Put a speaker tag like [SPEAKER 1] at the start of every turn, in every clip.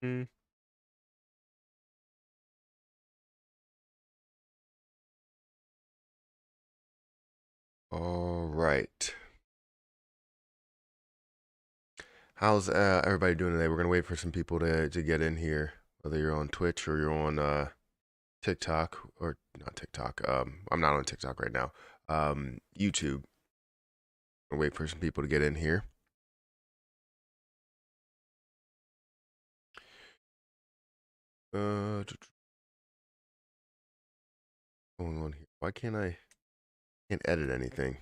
[SPEAKER 1] Mm. All right. How's everybody doing today? We're gonna wait for some people to get in here, whether you're on Twitch or you're on TikTok or not TikTok. I'm not on TikTok right now. YouTube. We'll wait for some people to get in here. What's going on here? Why can't edit anything?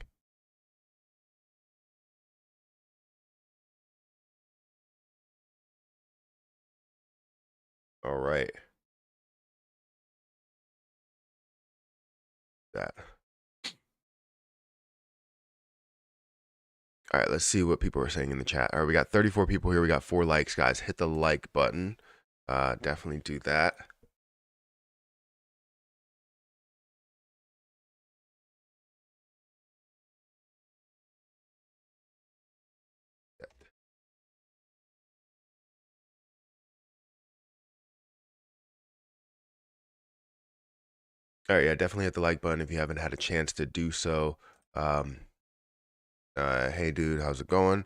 [SPEAKER 1] All right. That. All right, let's see what people are saying in the chat. All right, we got 34 people here. We got 4 likes, guys. Hit the like button. Definitely do that. All right, yeah, definitely hit the like button if you haven't had a chance to do so. Hey, dude, how's it going?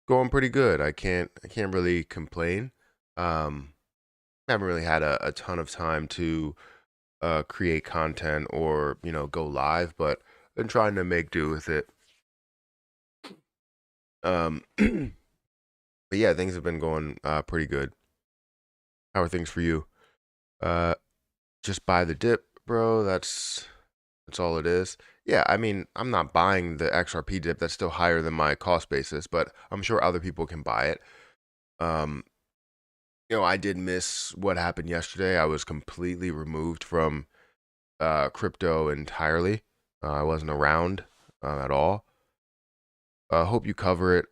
[SPEAKER 1] Going pretty good. I can't really complain. Haven't really had a ton of time to create content or go live, but been trying to make do with it. But yeah, things have been going pretty good. How are things for you? Just buy the dip, bro. That's all it is. Yeah, I mean, I'm not buying the XRP dip. That's still higher than my cost basis, but I'm sure other people can buy it. I did miss what happened yesterday. I was completely removed from crypto entirely. I wasn't around at all. Hope you cover it.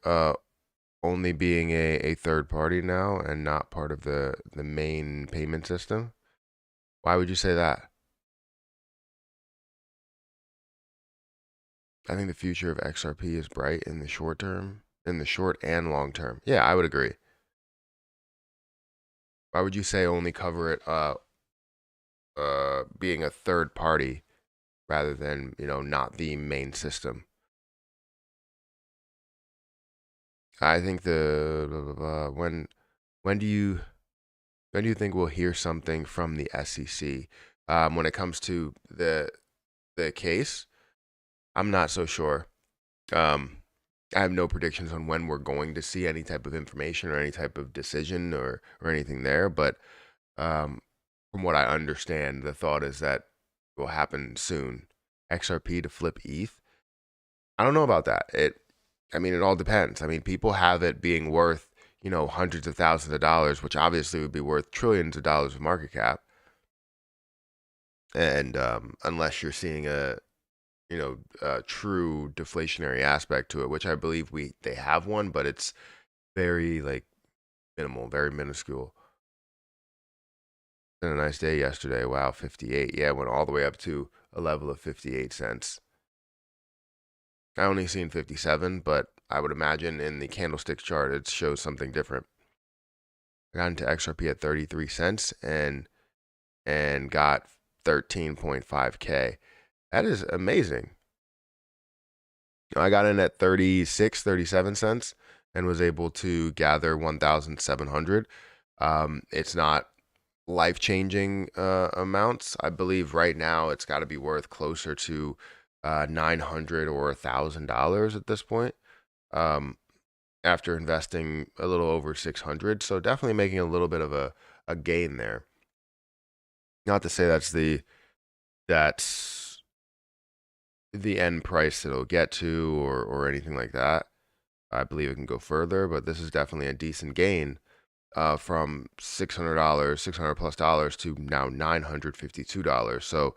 [SPEAKER 1] Only being a third party now and not part of the main payment system. Why would you say that? I think the future of XRP is bright in the short term, in the short and long term. Yeah, I would agree. Why would you say only cover it being a third party rather than, not the main system? I think the blah, blah, blah, when do you think we'll hear something from the SEC when it comes to the case? I'm not so sure. I have no predictions on when we're going to see any type of information or any type of decision or anything there. But from what I understand, the thought is that it will happen soon. XRP to flip ETH. I don't know about that. I mean, it all depends. I mean, people have it being worth, hundreds of thousands of dollars, which obviously would be worth trillions of dollars of market cap. And unless you're seeing a true deflationary aspect to it, which I believe they have one, but it's very minimal, very minuscule. Been a nice day yesterday. Wow, 58. Yeah, went all the way up to a level of 58 cents. I only seen 57, but I would imagine in the candlestick chart it shows something different. I got into XRP at 33 cents and got 13.5K. That is amazing. I got in at 36, 37 cents and was able to gather 1,700. It's not life-changing amounts. I believe right now it's got to be worth closer to $900 or $1,000 at this point. After investing a little over 600, so definitely making a little bit of a gain there. Not to say that's the end price it'll get to or anything like that. I believe it can go further, but this is definitely a decent gain from $600, $600 plus dollars to now $952. So,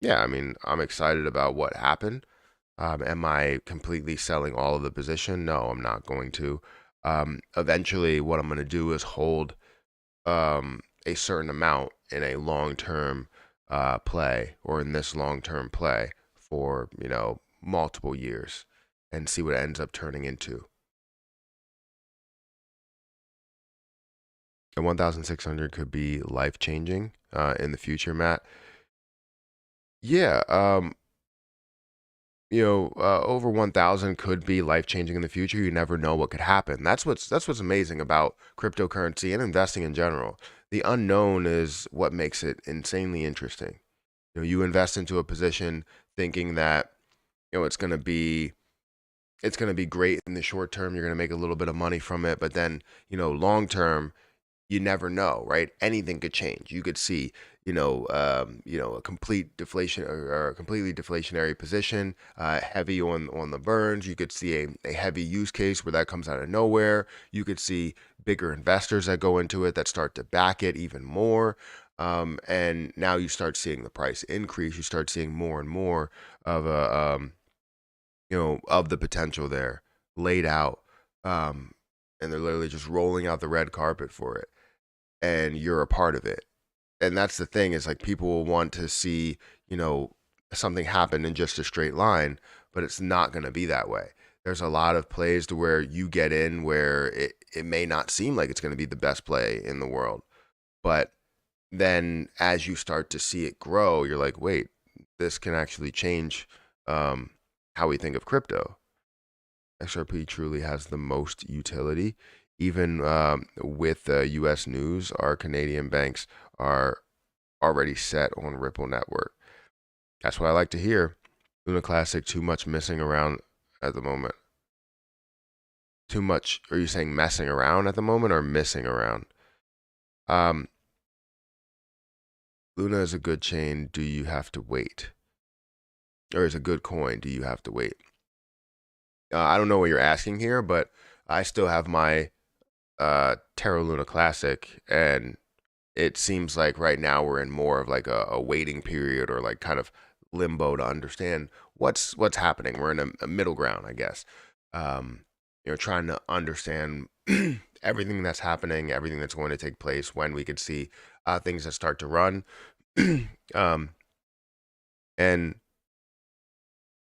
[SPEAKER 1] yeah, I mean, I'm excited about what happened. Am I completely selling all of the position? No, I'm not going to. Eventually, what I'm going to do is hold a certain amount in a long-term play, or in this long-term play for multiple years, and see what it ends up turning into. And 1,600 could be life-changing in the future, Matt. Yeah, over 1,000 could be life-changing in the future. You never know what could happen. That's what's amazing about cryptocurrency and investing in general. The unknown is what makes it insanely interesting. You invest into a position thinking that it's going to be great in the short term. You're going to make a little bit of money from it, but then long term, you never know, right? Anything could change. You could see, a complete deflation or a completely deflationary position, heavy on the burns. You could see a heavy use case where that comes out of nowhere. You could see bigger investors that go into it that start to back it even more. And now you start seeing the price increase. You start seeing more and more of of the potential there laid out. And they're literally just rolling out the red carpet for it, and you're a part of it. And that's the thing, is like people will want to see, something happen in just a straight line, but it's not going to be that way. There's a lot of plays to where you get in where it may not seem like it's going to be the best play in the world. But then as you start to see it grow, you're like, wait, this can actually change how we think of crypto. XRP truly has the most utility. Even with US news, our Canadian banks are already set on Ripple network. That's what I like to hear. Luna Classic, too much messing around at the moment. Too much, are you saying messing around at the moment or missing around? Luna is a good chain. Do you have to wait? Or is a good coin? Do you have to wait? I don't know what you're asking here, but I still have my Terra Luna Classic, and it seems like right now we're in more of like a waiting period, or like kind of limbo to understand what's happening. We're in a middle ground, I guess. Trying to understand everything that's happening, everything that's going to take place, when we could see things that start to run. And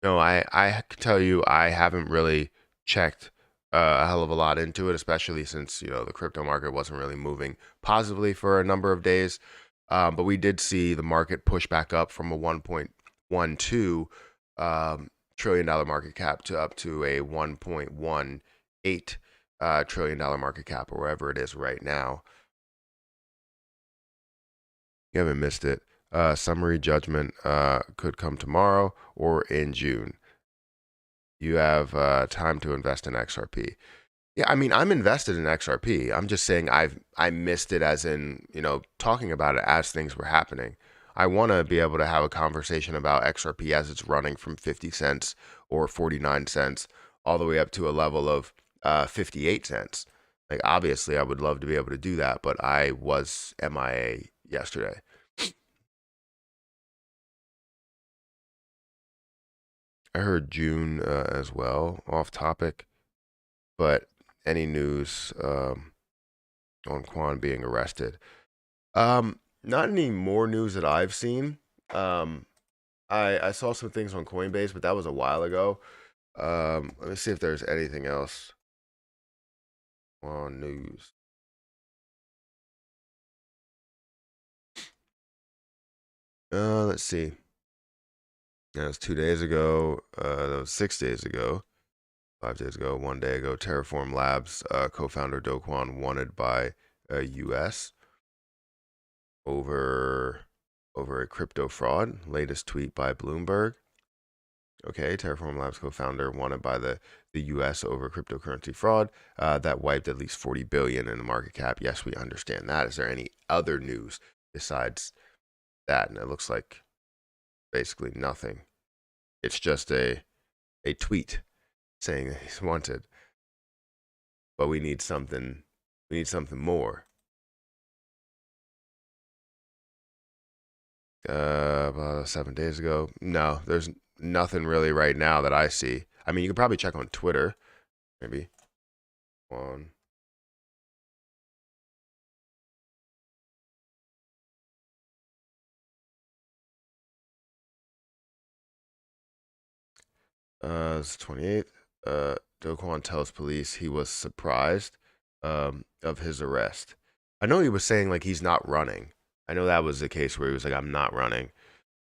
[SPEAKER 1] I can tell you, I haven't really checked a hell of a lot into it, especially since the crypto market wasn't really moving positively for a number of days. But we did see the market push back up from a 1.12 trillion dollar market cap to up to a 1.18 trillion dollar market cap, or wherever it is right now. You haven't missed it. Summary judgment could come tomorrow or in June. You have time to invest in XRP. Yeah, I mean, I'm invested in XRP. I'm just saying I missed it, as in, talking about it as things were happening. I want to be able to have a conversation about XRP as it's running from 50 cents or 49 cents all the way up to a level of 58 cents. Like, obviously, I would love to be able to do that, but I was MIA yesterday. I heard June as well, off topic, but any news on Quan being arrested? Not any more news that I've seen. I saw some things on Coinbase, but that was a while ago. Let me see if there's anything else on news. Let's see. That was 2 days ago. That was 6 days ago. 5 days ago. 1 day ago. Terraform Labs co-founder Do Kwon wanted by U.S. over a crypto fraud. Latest tweet by Bloomberg. Okay, Terraform Labs co-founder wanted by the U.S. over cryptocurrency fraud that wiped at least 40 billion in the market cap. Yes, we understand that. Is there any other news besides that? And it looks like basically nothing. It's just a tweet saying that he's wanted, but we need something. We need something more. About 7 days ago. No, there's nothing really right now that I see. I mean, you could probably check on Twitter, maybe. On. It's 28th. Do Kwon tells police he was surprised of his arrest. I know he was saying like he's not running. I know that was the case where he was like, I'm not running.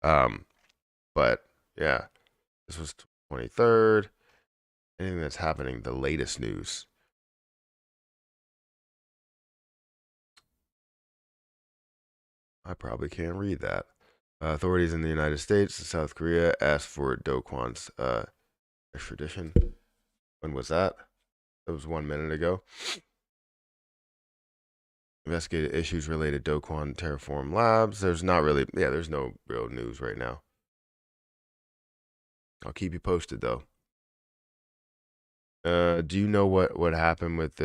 [SPEAKER 1] But yeah, this was 23rd. Anything that's happening, the latest news. I probably can't read that. Authorities in the United States and South Korea asked for Do Kwon's extradition. When was that? That was 1 minute ago. Investigated issues related to Do Kwon Terraform Labs. There's not really, there's no real news right now. I'll keep you posted though. Do you know what happened with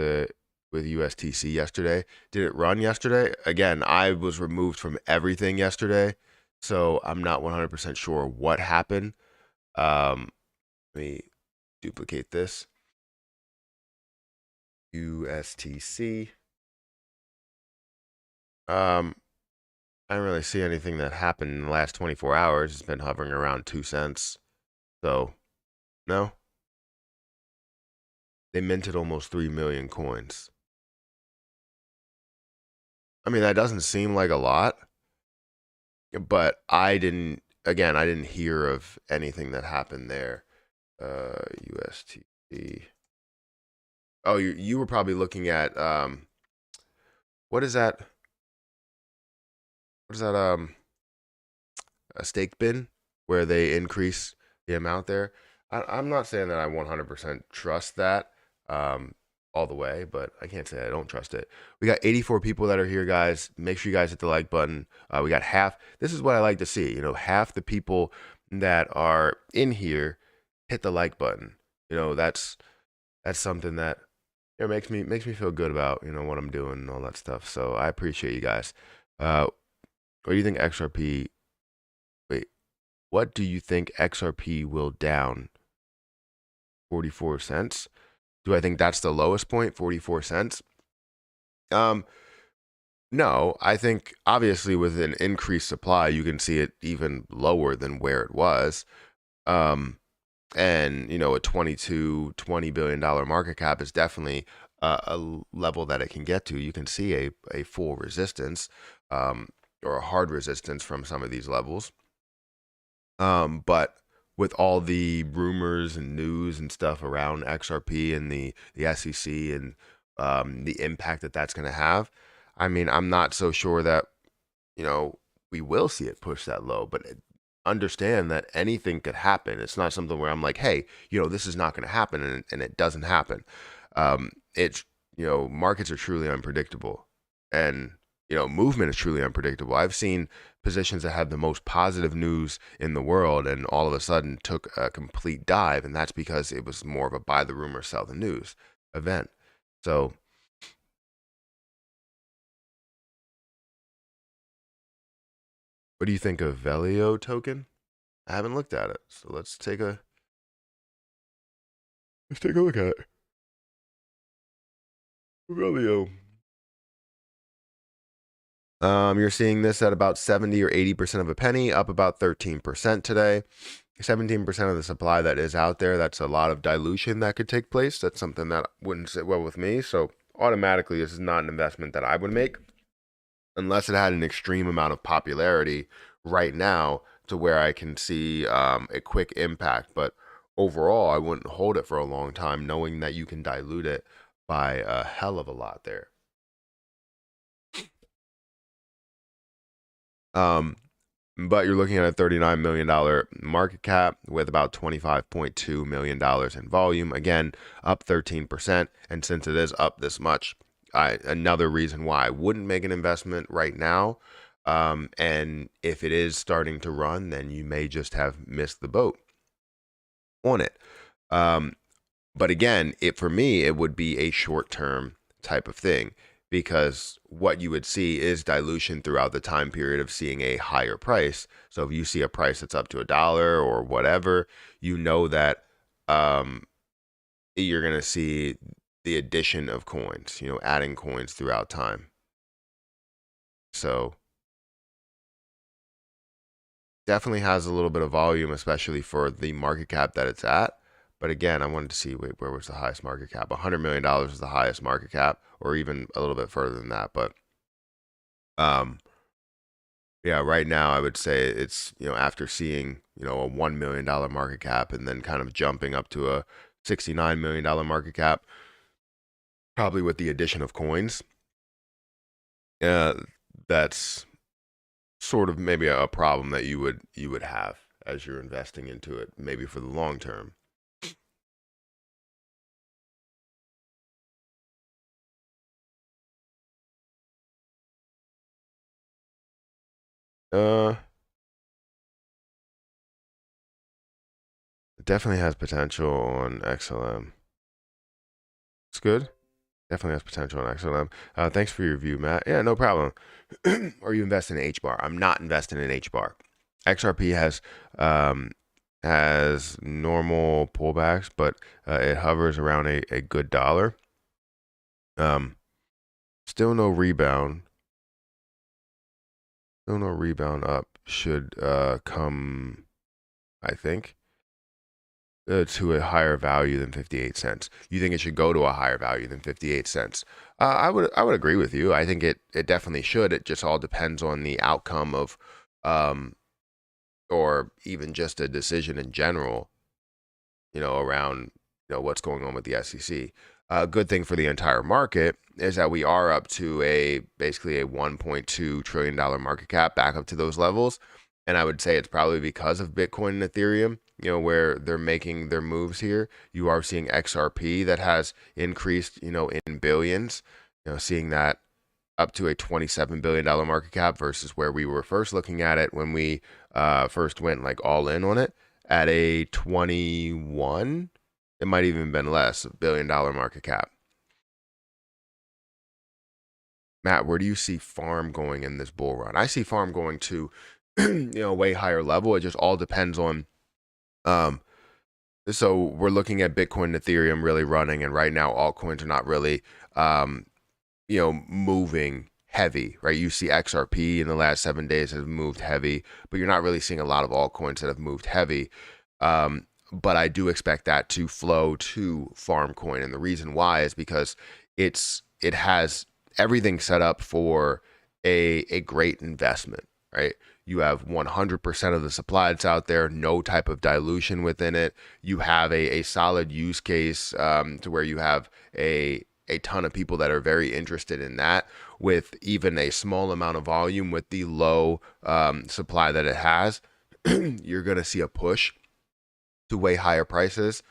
[SPEAKER 1] USTC yesterday? Did it run yesterday? Again, I was removed from everything yesterday, so I'm not 100% sure what happened. Let me duplicate this. USTC. I didn't really see anything that happened in the last 24 hours. It's been hovering around 2 cents. So, no. They minted almost 3 million coins. I mean, that doesn't seem like a lot, but I didn't hear of anything that happened there. USTC. Oh, you were probably looking at, what is that? What is that, a stake bin where they increase the amount there? I'm not saying that I 100% trust that all the way, but I can't say I don't trust it. We got 84 people that are here, guys. Make sure you guys hit the like button. We got half. This is what I like to see. You know, half the people that are in here hit the like button. You know, that's something that makes me feel good about what I'm doing and all that stuff. So I appreciate you guys. What do you think XRP? Wait, what do you think XRP will down? 44 cents. Do I think that's the lowest point? 44 cents. No, I think obviously with an increased supply, you can see it even lower than where it was. And a $20 billion market cap is definitely a level that it can get to. You can see a full resistance or a hard resistance from some of these levels. But with all the rumors and news and stuff around XRP and the SEC and the impact that that's going to have, I mean, I'm not so sure that, we will see it push that low, but understand that anything could happen. It's not something where I'm like, hey, this is not going to happen, and it doesn't happen. It's, markets are truly unpredictable, and, movement is truly unpredictable. I've seen positions that had the most positive news in the world and all of a sudden took a complete dive, and that's because it was more of a buy the rumor, sell the news event. So what do you think of Velio token? I haven't looked at it, so let's take a look at it. Velio. You're seeing this at about 70 or 80% of a penny, up about 13% today. 17% of the supply that is out there, that's a lot of dilution that could take place. That's something that wouldn't sit well with me. So automatically, this is not an investment that I would make unless it had an extreme amount of popularity right now to where I can see a quick impact. But overall, I wouldn't hold it for a long time, knowing that you can dilute it by a hell of a lot there. But you're looking at a $39 million market cap with about $25.2 million in volume. Again, up 13%. And since it is up this much, another reason why I wouldn't make an investment right now. And if it is starting to run, then you may just have missed the boat on it. But again, for me, it would be a short-term type of thing, because what you would see is dilution throughout the time period of seeing a higher price. So if you see a price that's up to $1 or whatever, you know that you're going to see the addition of coins, adding coins throughout time. So definitely has a little bit of volume, especially for the market cap that it's at. But again, I wanted to see, where was the highest market cap? $100 million is the highest market cap, or even a little bit further than that. But Yeah, right now I would say it's, after seeing, a $1 million market cap and then kind of jumping up to a $69 million market cap, probably with the addition of coins. That's sort of maybe a problem that you would have as you're investing into it, maybe for the long term. It definitely has potential on XLM. It's good. Definitely has potential on XLM. Thanks for your review, Matt. Yeah, no problem. Are you investing in H bar? I'm not investing in H bar. XRP has normal pullbacks, but it hovers around a good dollar. Still no rebound. Still no rebound up. Should come, I think, to a higher value than 58 cents. You think it should go to a higher value than 58 cents? I would agree with you. I think it definitely should. It just all depends on the outcome of, or even just a decision in general, around, what's going on with the SEC. A good thing for the entire market is that we are up to basically a $1.2 trillion market cap, back up to those levels. And I would say it's probably because of Bitcoin and Ethereum, where they're making their moves here. You are seeing XRP that has increased, in billions, seeing that up to a $27 billion market cap versus where we were first looking at it when we first went like all in on it at a 21, it might even been less, $1 billion market cap. Matt, where do you see farm going in this bull run? I see farm going to, way higher level. It just all depends on, so we're looking at Bitcoin and Ethereum really running, and right now altcoins are not really, moving heavy, right? You see XRP in the last 7 days have moved heavy, but you're not really seeing a lot of altcoins that have moved heavy. But I do expect that to flow to Farmcoin, and the reason why is because it has everything set up for a great investment, right? You have 100% of the supply that's out there, no type of dilution within it. You have a solid use case to where you have a ton of people that are very interested in that, with even a small amount of volume with the low supply that it has. You're going to see a push to way higher prices.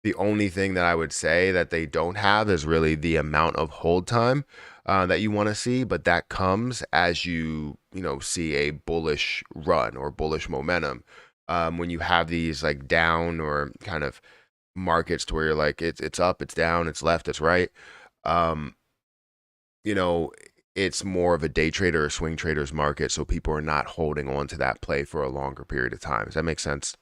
[SPEAKER 1] The only thing that I would say that they don't have is really the amount of hold time that you want to see, but that comes as you see a bullish run or bullish momentum. When you have these like down or kind of markets to where you're like it's up, it's down, it's left, it's right. It's more of a day trader or swing traders market, so people are not holding on to that play for a longer period of time. Does that make sense?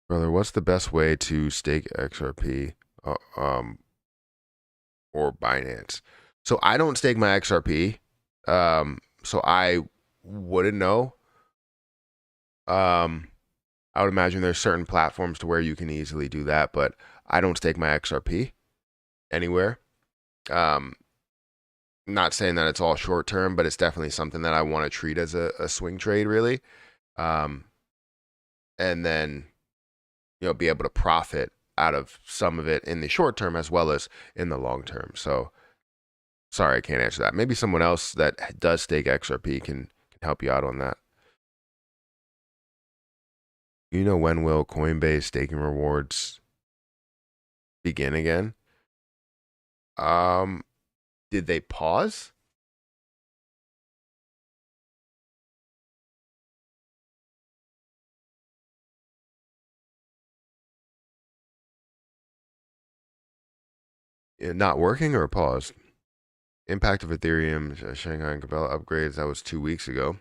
[SPEAKER 1] Brother, what's the best way to stake XRP or Binance? So I don't stake my XRP, so I wouldn't know. I would imagine there's certain platforms to where you can easily do that, but I don't stake my XRP anywhere. Not saying that it's all short term, but it's definitely something that I want to treat as a swing trade, really. And then be able to profit out of some of it in the short term as well as in the long term. So sorry, I can't answer that. Maybe someone else that does stake XRP can help you out on that. When will Coinbase staking rewards begin again? Did they pause? Not working or paused? Impact of Ethereum, Shanghai and Cabela upgrades. That was 2 weeks ago.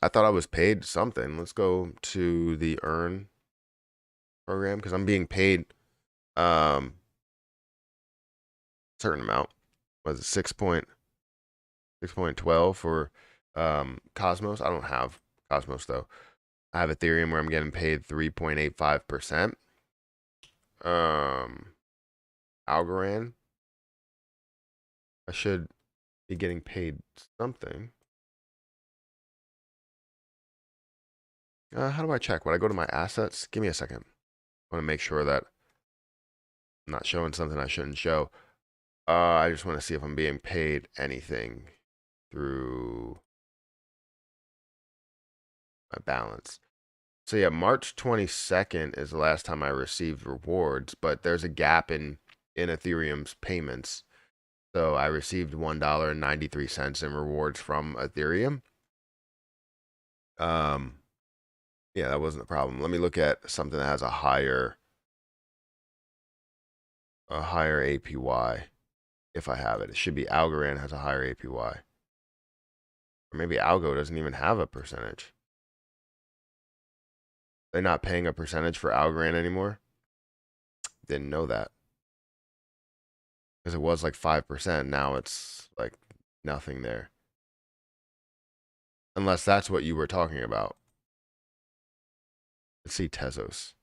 [SPEAKER 1] I thought I was paid something. Let's go to the earn program because I'm being paid certain amount. Was it 6.12 for Cosmos? I don't have Cosmos though. I have Ethereum where I'm getting paid 3.85%. Algorand. I should be getting paid something. How do I check? When I go to my assets, give me a second. I want to make sure that I'm not showing something I shouldn't show. I just want to see if I'm being paid anything through my balance. So yeah, March 22nd is the last time I received rewards, but there's a gap in Ethereum's payments. So I received $1.93 in rewards from Ethereum. Yeah, that wasn't a problem. Let me look at something that has a higher APY. If I have it, it should be Algorand has a higher APY. Or maybe Algo doesn't even have a percentage. They're not paying a percentage for Algorand anymore. Didn't know that. Because it was like 5%. Now it's like nothing there. Unless that's what you were talking about. Let's see Tezos.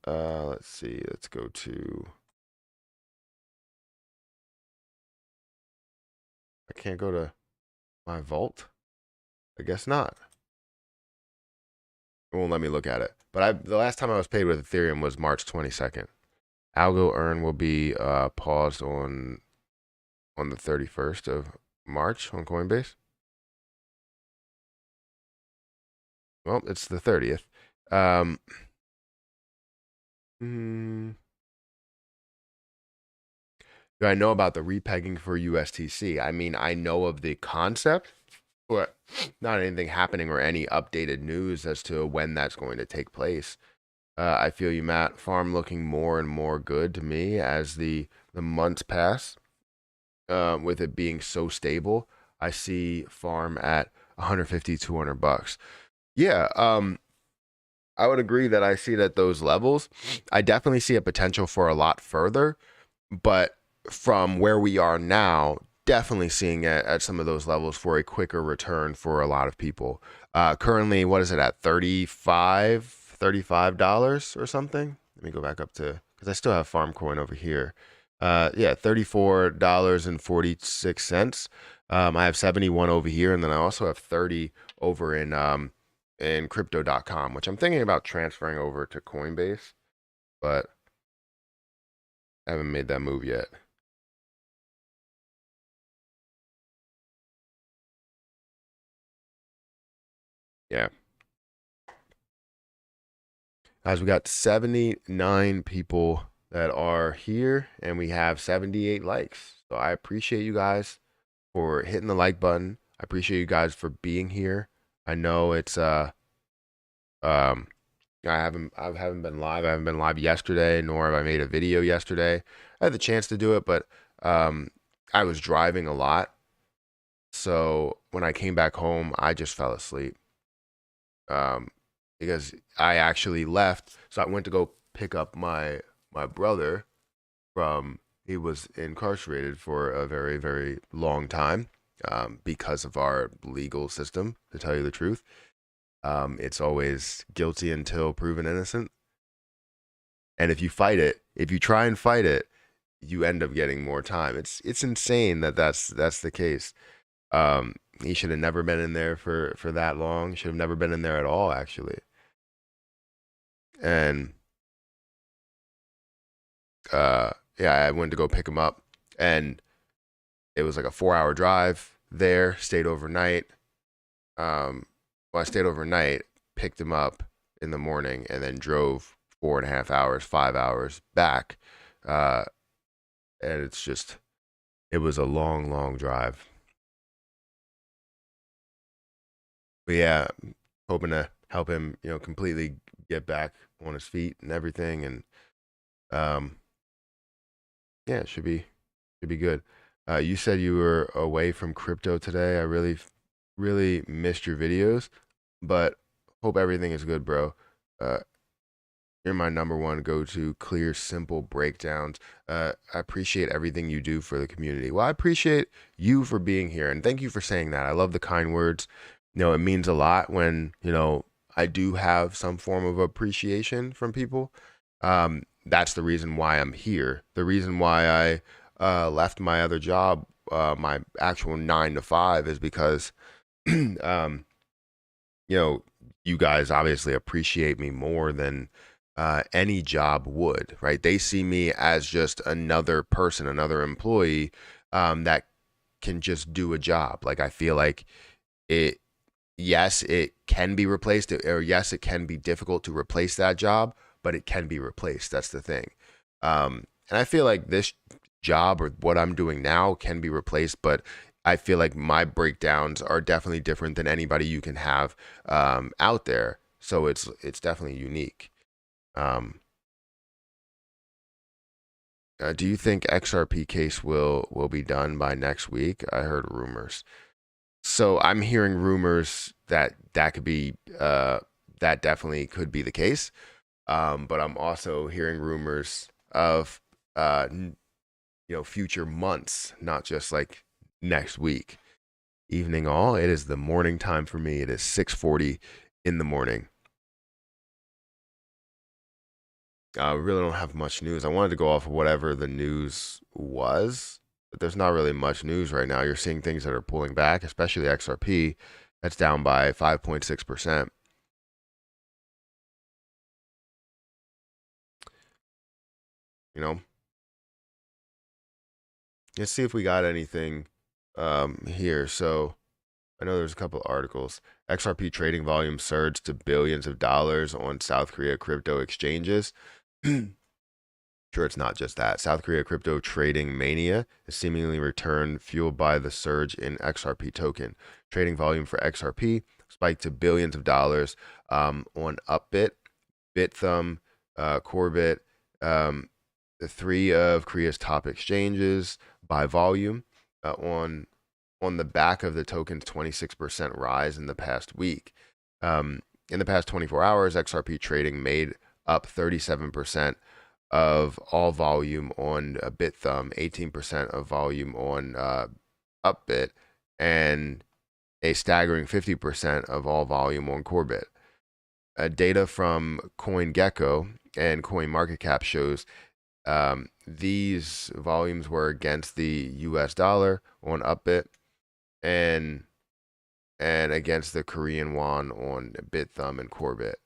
[SPEAKER 1] Let's see. Let's go to... I can't go to my vault? I guess not. It won't let me look at it. But the last time I was paid with Ethereum was March 22nd. Algo earn will be paused on the 31st of March on Coinbase. Well, it's the 30th. Do I know about the repegging for USTC? I mean, I know of the concept, but not anything happening or any updated news as to when that's going to take place. I feel you, Matt. Farm looking more and more good to me as the months pass. With it being so stable, I see farm at 150, 200 bucks. Yeah, I would agree that I see it at those levels. I definitely see a potential for a lot further, but from where we are now, definitely seeing it at some of those levels for a quicker return for a lot of people. Currently, what is it at? $35 or something? Let me go back up to, because I still have farm coin over here. Yeah, $34.46. I have 71 over here, and then I also have 30 over in crypto.com, which I'm thinking about transferring over to Coinbase, but I haven't made that move yet. Yeah. Guys, we got 79 people that are here, and we have 78 likes. So I appreciate you guys for hitting the like button. I appreciate you guys for being here. I know it's I haven't been live. I haven't been live yesterday, nor have I made a video yesterday. I had the chance to do it, but I was driving a lot. So when I came back home, I just fell asleep. Because I actually left. So I went to go pick up my brother from, he was incarcerated for a very, very long time because of our legal system, to tell you the truth. It's always guilty until proven innocent. And if you fight it, if you try and fight it, you end up getting more time. It's insane that that's the case. He should have never been in there for that long. Should have never been in there at all, actually. And yeah, I went to go pick him up, and it was like a 4-hour drive there. Stayed overnight. Well, I stayed overnight, picked him up in the morning, and then drove 4.5 hours, 5 hours back. And it's just, it was a long, long drive. But yeah, hoping to help him, completely get back on his feet and everything. And yeah, it should be good. You said you were away from crypto today. I really missed your videos, but hope everything is good, bro. You're my number one go-to, clear, simple breakdowns. I appreciate everything you do for the community. Well, I appreciate you for being here, and thank you for saying that. I love the kind words. It means a lot when, I do have some form of appreciation from people. That's the reason why I'm here. The reason why I left my other job, my actual 9 to 5, is because, you know, you guys obviously appreciate me more than any job would, right? They see me as just another person, another employee that can just do a job. Like, I feel like it, yes, it can be replaced, or yes, it can be difficult to replace that job, but it can be replaced. That's the thing. And I feel like this job, or what I'm doing now, can be replaced, but I feel like my breakdowns are definitely different than anybody you can have out there. So it's definitely unique. Um, do you think XRP case will be done by next week? I heard rumors. So I'm hearing rumors that that could be that definitely could be the case. But I'm also hearing rumors of future months, not just like next week. Evening all. It is the morning time for me. It is 6:40 in the morning. I really don't have much news. I wanted to go off of whatever the news was, but there's not really much news right now. You're seeing things that are pulling back, especially XRP. That's down by 5.6%. You know, let's see if we got anything here. So I know there's a couple of articles. XRP trading volume surged to billions of dollars on South Korea crypto exchanges. Sure, it's not just that. South Korea crypto trading mania is seemingly returned, fueled by the surge in XRP token. Trading volume for XRP spiked to billions of dollars on Upbit, Bithumb, Corbit, the three of Korea's top exchanges by volume on the back of the token's 26% rise in the past week. In the past 24 hours, XRP trading made up 37% of all volume on Bithumb, 18% of volume on Upbit, and a staggering 50% of all volume on Corbit. Data from CoinGecko and CoinMarketCap shows these volumes were against the US dollar on Upbit and against the Korean won on Bithumb and Corbit.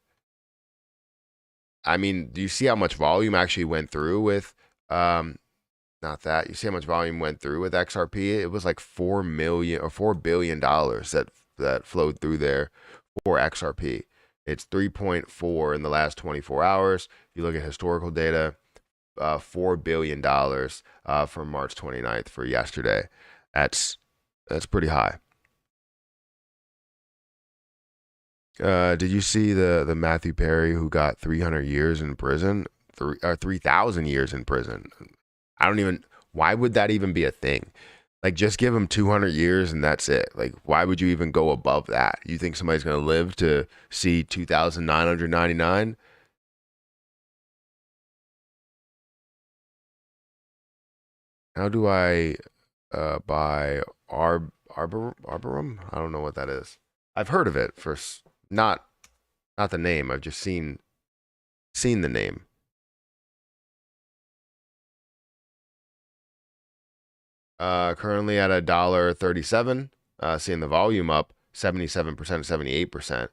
[SPEAKER 1] I mean, do you see how much volume actually went through with not that. You see how much volume went through with XRP? It was like $4 billion that flowed through there for XRP. It's 3.4 in the last 24 hours. If you look at historical data, $4 billion from March 29th for yesterday. That's pretty high. Did you see the Matthew Perry who got 300 years in prison? 3,000 years in prison. I don't even, why would that even be a thing? Like, just give him 200 years and that's it. Like, why would you even go above that? You think somebody's going to live to see 2,999? How do I buy Arbitrum? I don't know what that is. I've heard of it for not the name. I've just seen the name. Currently at $1.37. Seeing the volume up 77%, 78%.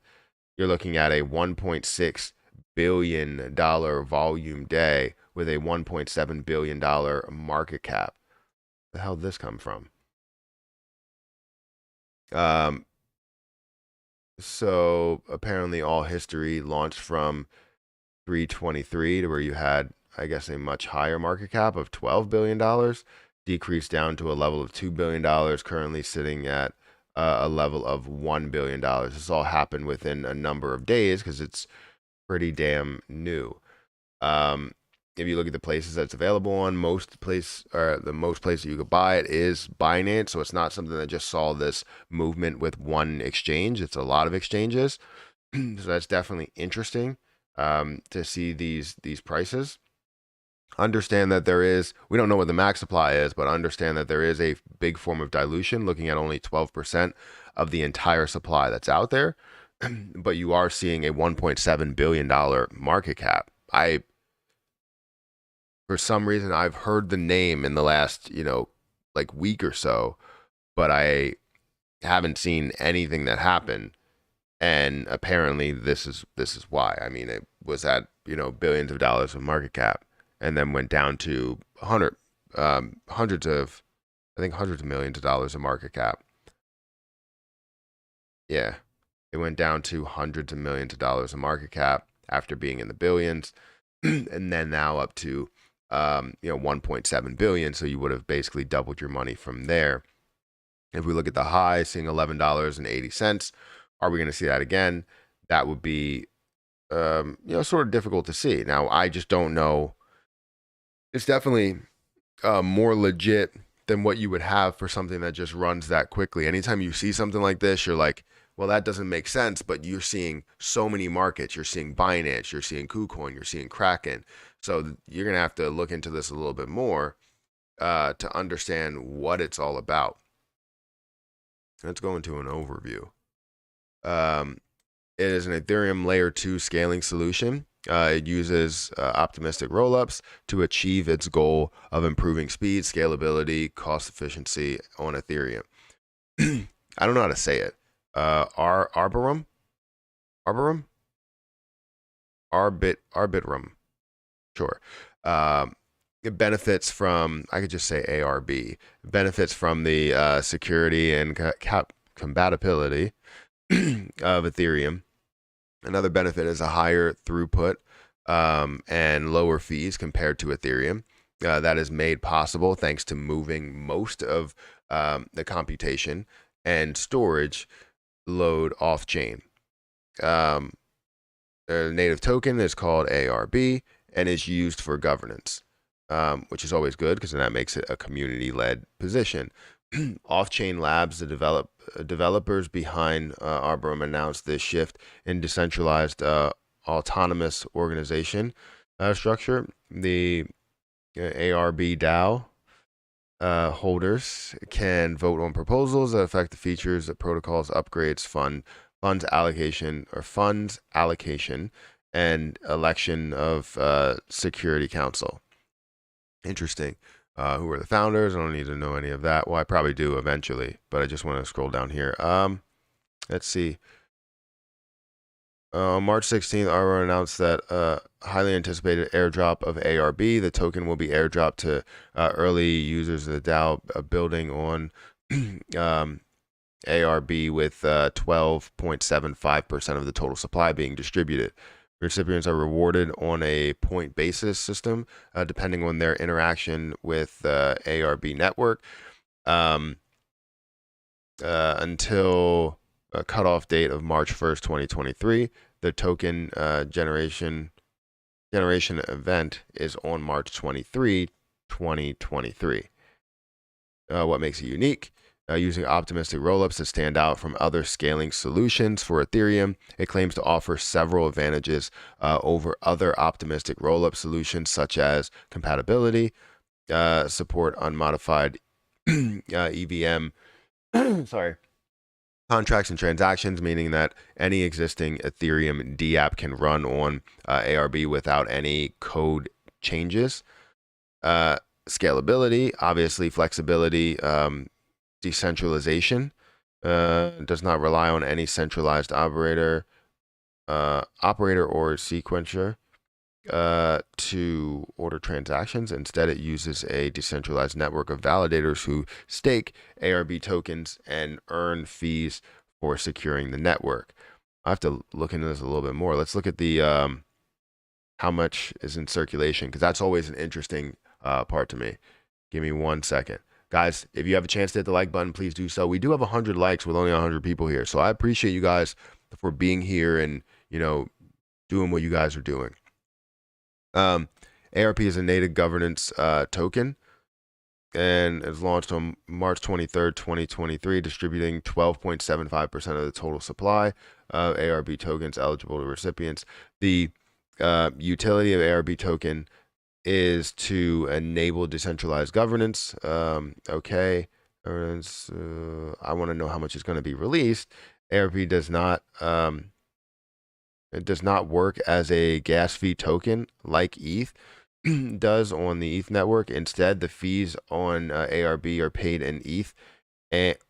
[SPEAKER 1] You're looking at a $1.6 billion volume day with a $1.7 billion market cap. The hell did this come from? So apparently all history launched from 323 to where you had, I guess, a much higher market cap of $12 billion, decreased down to a level of $2 billion, currently sitting at a level of $1 billion. This all happened within a number of days because it's pretty damn new. If you look at the places that's available on, the most places you could buy it is Binance. So it's not something that just saw this movement with one exchange. It's a lot of exchanges. So that's definitely interesting to see these prices. Understand that we don't know what the max supply is, but understand that there is a big form of dilution, looking at only 12% of the entire supply that's out there. but you are seeing a $1.7 billion market cap. For some reason, I've heard the name in the last, like week or so, but I haven't seen anything that happened. And apparently this is why. I mean, it was at, billions of dollars of market cap and then went down to hundreds of millions of dollars of market cap. Yeah. It went down to hundreds of millions of dollars of market cap after being in the billions, and then now up to 1.7 billion. So you would have basically doubled your money from there. If we look at the high, seeing $11.80, are we going to see that again? That would be, sort of difficult to see. Now, I just don't know. It's definitely more legit than what you would have for something that just runs that quickly. Anytime you see something like this, you're like, well, that doesn't make sense, but you're seeing so many markets. You're seeing Binance, you're seeing KuCoin, you're seeing Kraken. So you're going to have to look into this a little bit more to understand what it's all about. Let's go into an overview. It is an Ethereum layer 2 scaling solution. It uses optimistic rollups to achieve its goal of improving speed, scalability, cost efficiency on Ethereum. I don't know how to say it. Arbitrum? Arbitrum. Sure. It benefits from, I could just say ARB. It benefits from the security and compatibility of Ethereum. Another benefit is a higher throughput and lower fees compared to Ethereum. That is made possible thanks to moving most of the computation and storage load off-chain. The native token is called ARB and is used for governance, which is always good because then that makes it a community-led position. Off-chain labs, the developers behind Arbitrum, announced this shift in decentralized autonomous organization structure. The ARB DAO holders can vote on proposals that affect the features, protocols, upgrades, funds allocation, and election of Security Council. Interesting. Who are the founders? I don't need to know any of that. Well, I probably do eventually, but I just want to scroll down here. Let's see. On March 16th, Arbitrum announced that highly anticipated airdrop of ARB. The token will be airdropped to early users of the DAO, building on ARB with 12.75% of the total supply being distributed. Recipients are rewarded on a point basis system, depending on their interaction with the ARB network. Until a cutoff date of March 1st, 2023, the token generation event is on March 23, 2023. What makes it unique? Using optimistic rollups to stand out from other scaling solutions for Ethereum. It claims to offer several advantages over other optimistic rollup solutions, such as compatibility, support unmodified EVM contracts and transactions, meaning that any existing Ethereum DApp can run on ARB without any code changes. Scalability, obviously flexibility, decentralization, does not rely on any centralized operator or sequencer to order transactions. Instead, it uses a decentralized network of validators who stake ARB tokens and earn fees for securing the network. I have to look into this a little bit more. Let's look at the how much is in circulation, because that's always an interesting part to me. Give me 1 second. Guys, if you have a chance to hit the like button, please do so. We do have 100 likes with only 100 people here. So I appreciate you guys for being here and, doing what you guys are doing. ARP is a native governance token and is launched on March 23rd, 2023, distributing 12.75% of the total supply of ARB tokens eligible to recipients. The utility of ARB token is to enable decentralized governance. Okay, governance. I want to know how much is going to be released, ARB does not it does not work as a gas fee token like ETH does on the ETH network. Instead, the fees on ARB are paid in ETH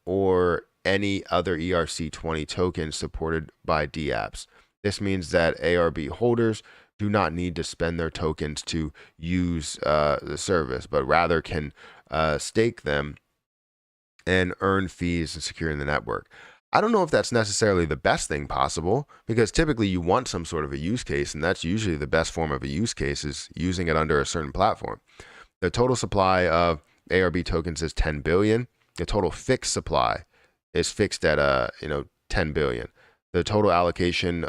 [SPEAKER 1] or any other ERC20 tokens supported by dApps. This means that ARB holders do not need to spend their tokens to use the service, but rather can stake them and earn fees and securing the network. I don't know if that's necessarily the best thing possible, because typically you want some sort of a use case, and that's usually the best form of a use case is using it under a certain platform. The total supply of ARB tokens is 10 billion. The total fixed supply is fixed at 10 billion. The total allocation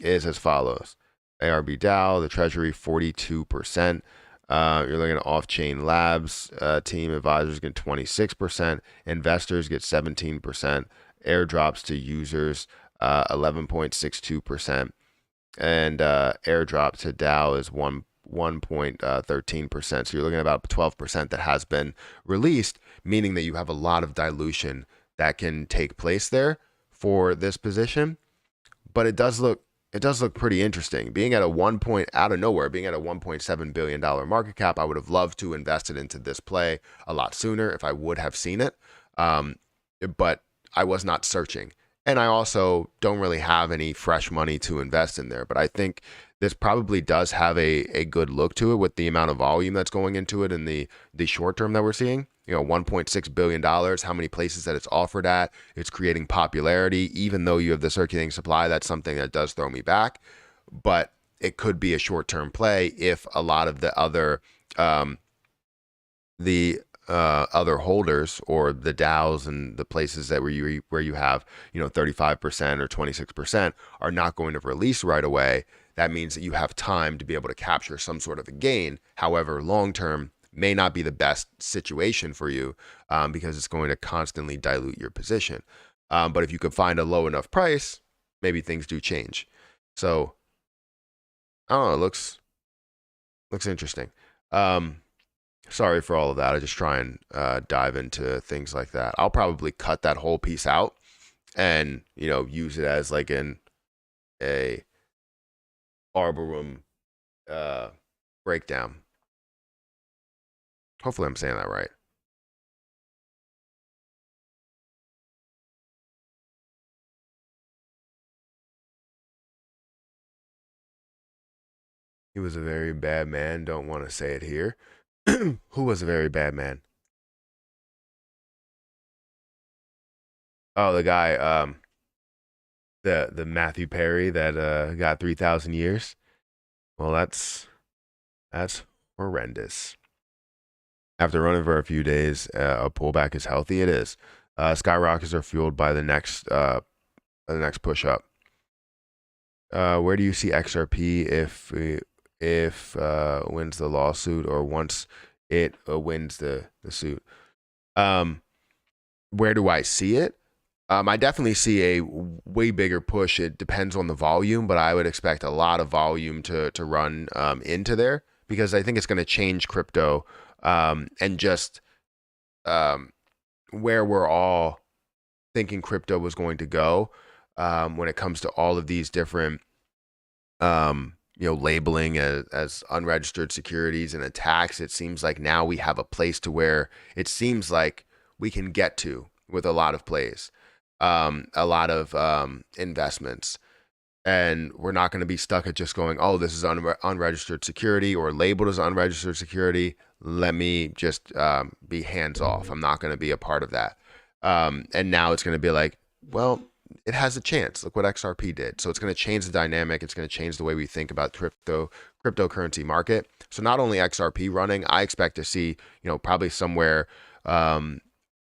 [SPEAKER 1] is as follows: ARB DAO, the treasury 42%. You're looking at off-chain labs team advisors get 26%, investors get 17%, airdrops to users 11.62%, and airdrop to DAO is 1.13%. So you're looking at about 12% that has been released, meaning that you have a lot of dilution that can take place there for this position. But it does look pretty interesting. Being at a out of nowhere, being at a $1.7 billion market cap, I would have loved to invest it into this play a lot sooner if I would have seen it. But I was not searching. And I also don't really have any fresh money to invest in there. But I think this probably does have a good look to it with the amount of volume that's going into it in the short term that we're seeing. $1.6 billion, how many places that it's offered at. It's creating popularity. Even though you have the circulating supply, that's something that does throw me back. But it could be a short-term play if a lot of the other holders or the DAOs and the places that where you have 35% or 26% are not going to release right away. That means that you have time to be able to capture some sort of a gain. However, long-term may not be the best situation for you because it's going to constantly dilute your position. But if you could find a low enough price, maybe things do change. So I don't know. It looks interesting. Sorry for all of that. I just try and dive into things like that. I'll probably cut that whole piece out and use it as like a Arbitrum breakdown. Hopefully I'm saying that right. He was a very bad man. Don't want to say it here. Who was a very bad man? Oh, the guy, the Matthew Perry that got 3,000 years. Well, that's horrendous. After running for a few days, a pullback is healthy. It is. Skyrockets are fueled by the next push up. Where do you see XRP if wins the lawsuit or once it wins the suit? Where do I see it? I definitely see a way bigger push. It depends on the volume, but I would expect a lot of volume to run into there because I think it's going to change crypto and just where we're all thinking crypto was going to go when it comes to all of these different labeling as unregistered securities and attacks. It seems like now we have a place to where it seems like we can get to with a lot of plays, a lot of investments. And we're not going to be stuck at just going, oh, this is unregistered security or labeled as unregistered security. Let me just be hands off. I'm not going to be a part of that. And now it's going to be like, well, it has a chance. Look what XRP did. So it's going to change the dynamic. It's going to change the way we think about cryptocurrency market. So not only XRP running, I expect to see, probably somewhere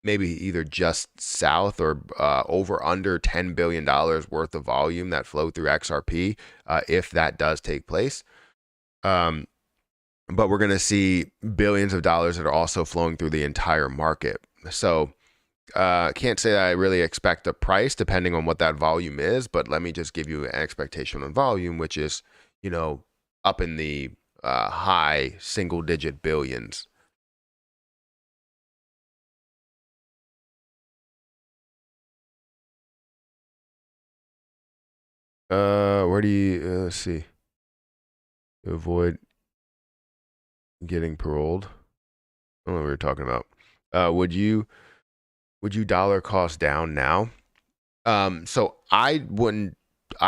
[SPEAKER 1] maybe either just south or over under $10 billion worth of volume that flow through XRP if that does take place. But we're going to see billions of dollars that are also flowing through the entire market. So can't say that I really expect a price depending on what that volume is, but let me just give you an expectation on volume, which is, up in the high single digit billions. Where do you, let's see, to avoid getting paroled? I don't know what we were talking about. Would you dollar cost down now? So I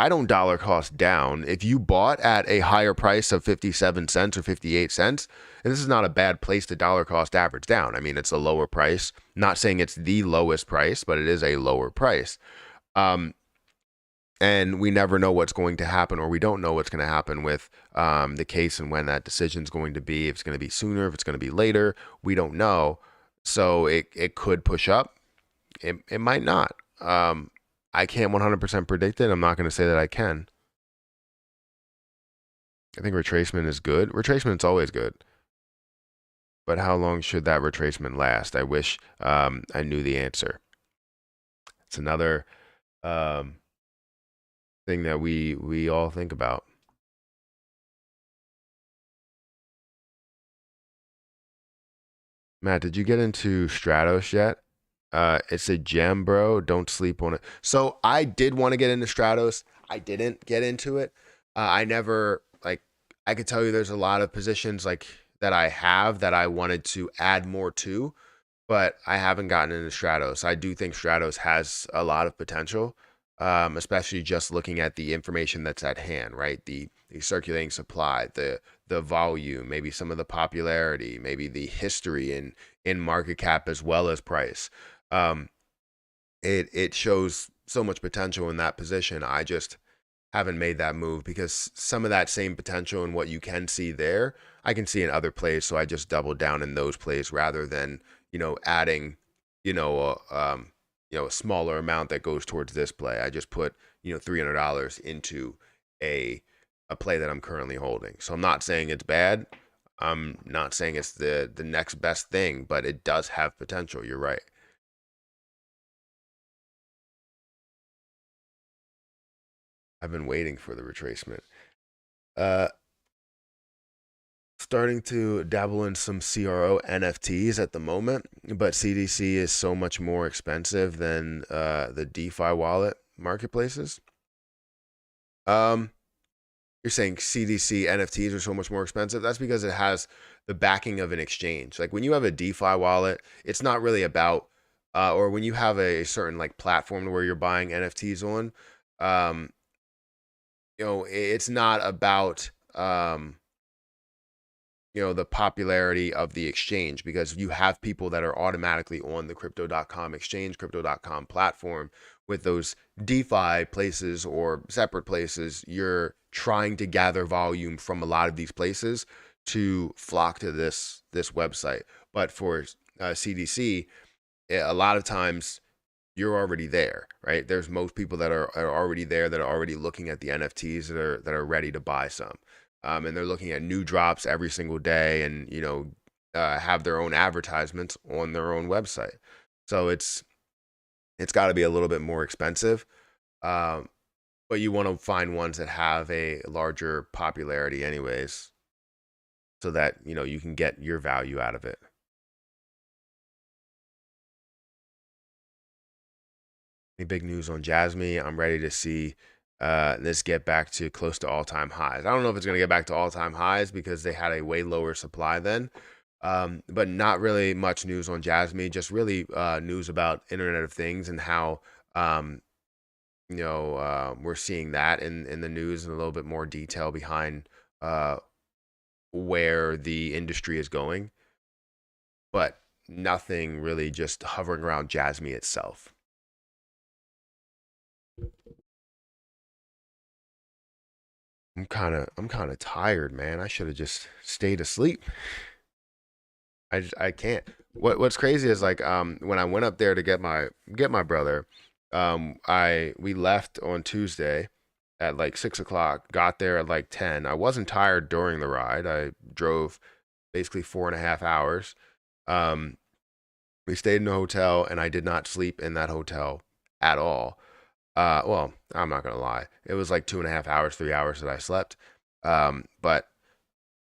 [SPEAKER 1] don't dollar cost down. If you bought at a higher price of 57 cents or 58 cents, and this is not a bad place to dollar cost average down. I mean, it's a lower price. Not saying it's the lowest price, but it is a lower price. And we never know what's going to happen, or we don't know what's going to happen with the case and when that decision is going to be. If it's going to be sooner, if it's going to be later, we don't know. So it could push up. It might not. I can't 100% predict it. I'm not going to say that I can. I think retracement is good. Retracement's always good. But how long should that retracement last? I wish I knew the answer. It's another thing that we all think about. Matt, did you get into Stratos yet? It's a gem, bro. Don't sleep on it. So I did want to get into Stratos. I didn't get into it. I never like. I could tell you there's a lot of positions like that I have that I wanted to add more to, but I haven't gotten into Stratos. I do think Stratos has a lot of potential, especially just looking at the information that's at hand, right? The circulating supply, the volume, maybe some of the popularity, maybe the history in market cap as well as price. It shows so much potential in that position. I just haven't made that move because some of that same potential and what you can see there, I can see in other plays. So I just doubled down in those plays rather than, adding, a smaller amount that goes towards this play. I just put, $300 into a play that I'm currently holding. So I'm not saying it's bad. I'm not saying it's the next best thing, but it does have potential. You're right. I've been waiting for the retracement. Starting to dabble in some CRO NFTs at the moment, but CDC is so much more expensive than the DeFi wallet marketplaces. You're saying CDC NFTs are so much more expensive? That's because it has the backing of an exchange. Like when you have a DeFi wallet, it's not really about, or when you have a certain like platform where you're buying NFTs on, it's not about, the popularity of the exchange, because you have people that are automatically on the crypto.com exchange, crypto.com platform. With those DeFi places or separate places, you're trying to gather volume from a lot of these places to flock to this website. But for CDC, a lot of times you're already there, right? There's most people that are already there, that are already looking at the NFTs that are ready to buy some. And they're looking at new drops every single day, and have their own advertisements on their own website. So it's got to be a little bit more expensive, but you want to find ones that have a larger popularity anyways, so that you can get your value out of it. Any big news on Jasmine? I'm ready to see this get back to close to all-time highs. I don't know if it's going to get back to all-time highs because they had a way lower supply then, but not really much news on Jasmine. Just really news about Internet of Things and how we're seeing that in the news, and a little bit more detail behind where the industry is going, but nothing really just hovering around Jasmine itself. I'm kind of tired, man. I should have just stayed asleep. I can't. What's crazy is like when I went up there to get my brother, we left on Tuesday at like 6 o'clock, got there at like 10. I wasn't tired during the ride. I drove basically 4.5 hours. We stayed in a hotel, and I did not sleep in that hotel at all. Well, I'm not gonna lie. It was like 2.5 hours, 3 hours that I slept. But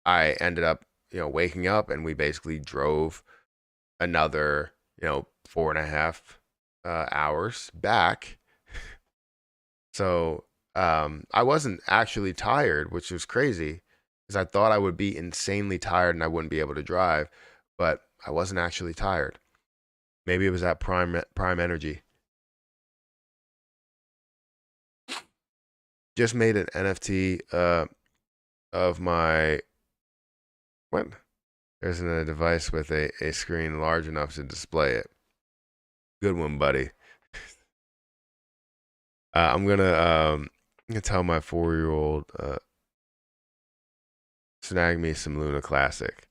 [SPEAKER 1] I ended up, waking up, and we basically drove another, 4.5 hours back. So I wasn't actually tired, which was crazy because I thought I would be insanely tired and I wouldn't be able to drive, but I wasn't actually tired. Maybe it was that prime energy. Just made an NFT of my what? There's a device with a screen large enough to display it. Good one, buddy. I'm gonna tell my 4-year-old snag me some Luna Classic.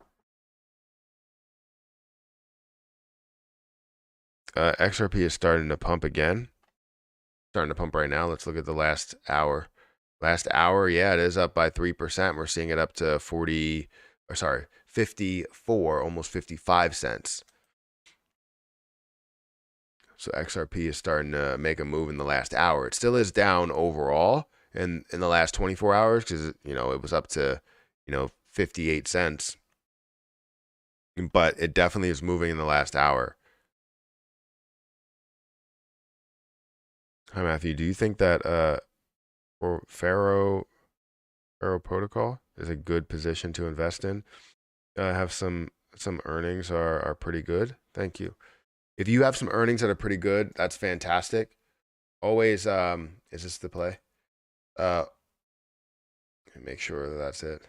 [SPEAKER 1] XRP is starting to pump again. Starting to pump right now. Let's look at the last hour. Last hour, yeah, it is up by 3%. We're seeing it up to 54, almost 55 cents. So XRP is starting to make a move in the last hour. It still is down overall in the last 24 hours because, you know, it was up to, 58 cents. But it definitely is moving in the last hour. Hi, Matthew. Do you think that for Referral protocol is a good position to invest in? Have some earnings are pretty good. Thank you. If you have some earnings that are pretty good, that's fantastic. Always, is this the play? Make sure that that's it.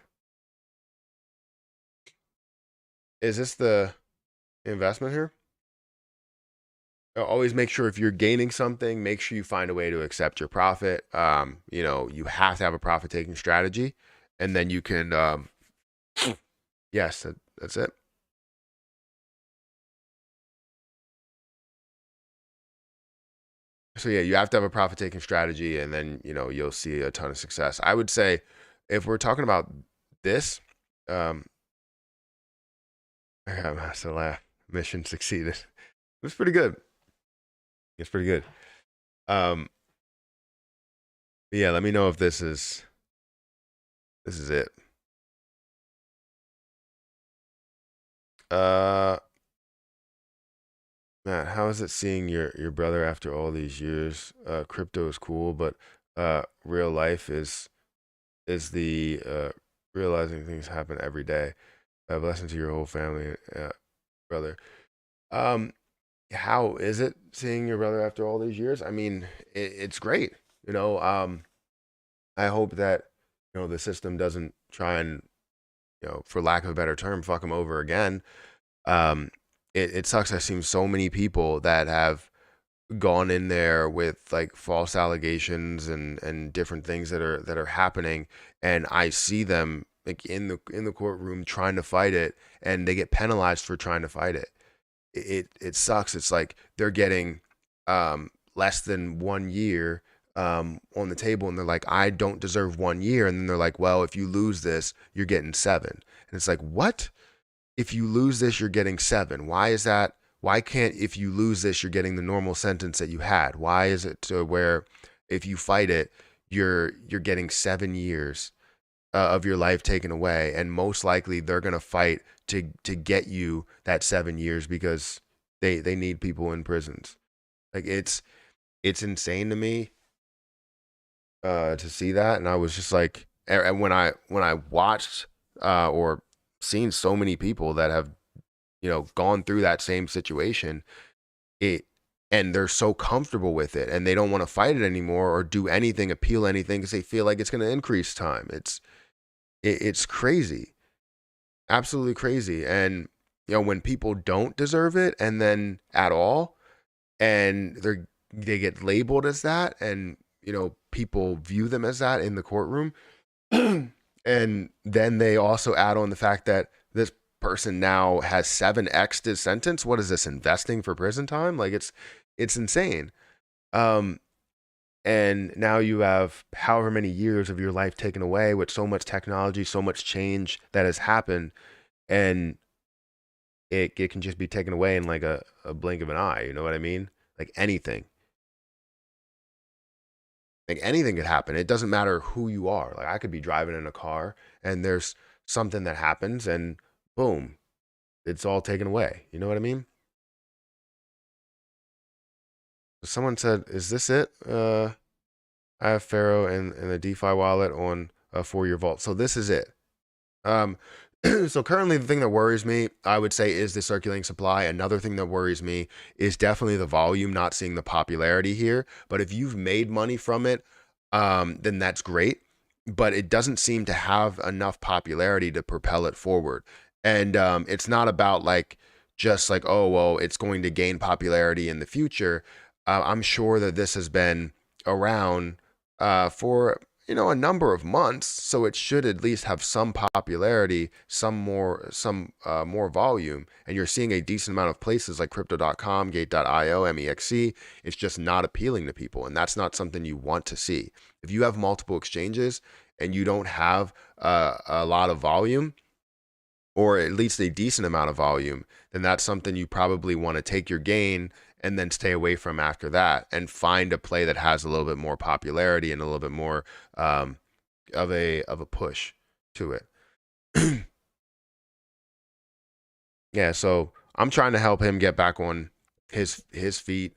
[SPEAKER 1] Is this the investment here? Always make sure if you're gaining something, make sure you find a way to accept your profit. You have to have a profit taking strategy, and then you can. Yes, that's it. So yeah, you have to have a profit taking strategy, and then you'll see a ton of success. I would say, if we're talking about this, I got master laugh. Mission succeeded. It was pretty good. It's pretty good. Yeah, let me know if this is it. Matt, how is it seeing your brother after all these years? Crypto is cool, but real life is the realizing things happen every day. Blessing to your whole family, brother. How is it seeing your brother after all these years? I mean, it's great. I hope that the system doesn't try and for lack of a better term, fuck him over again. It sucks. I've seen so many people that have gone in there with like false allegations and different things that are happening, and I see them like in the courtroom trying to fight it, and they get penalized for trying to fight it. It sucks. It's like they're getting less than 1 year on the table, and they're like, I don't deserve 1 year, and then they're like, well, if you lose this, you're getting 7, and it's like, what? If you lose this, you're getting 7. Why is that? Why can't, if you lose this, you're getting the normal sentence that you had? Why is it to where if you fight it, you're getting 7 years of your life taken away, and most likely they're gonna fight to get you that 7 years because they need people in prisons. Like it's insane to me to see that, and I was just like, and when I watched or seen so many people that have gone through that same situation, and they're so comfortable with it, and they don't want to fight it anymore or do anything, appeal anything, because they feel like it's going to increase time. It's crazy, absolutely crazy. And when people don't deserve it, and then at all, and they get labeled as that, and people view them as that in the courtroom, and then they also add on the fact that this person now has 7x his sentence. What is this, investing for prison time? Like it's insane. And now you have however many years of your life taken away with so much technology, so much change that has happened, and it can just be taken away in like a blink of an eye. You know what I mean? Like anything. Like anything could happen. It doesn't matter who you are. Like I could be driving in a car and there's something that happens and boom, it's all taken away. You know what I mean? Someone said, "Is this it?" I have Pharaoh in the DeFi wallet on a 4-year vault. So this is it. So currently the thing that worries me, I would say, is the circulating supply. Another thing that worries me is definitely the volume, not seeing the popularity here. But if you've made money from it, then that's great. But it doesn't seem to have enough popularity to propel it forward. And it's not about like just like, oh, well, it's going to gain popularity in the future. I'm sure that this has been around for a number of months, so it should at least have some popularity, some more volume. And you're seeing a decent amount of places like crypto.com, gate.io, MEXC. It's just not appealing to people, and that's not something you want to see. If you have multiple exchanges and you don't have a lot of volume, or at least a decent amount of volume, then that's something you probably want to take your gain and then stay away from after that, and find a play that has a little bit more popularity and a little bit more of a push to it. Yeah, so I'm trying to help him get back on his feet.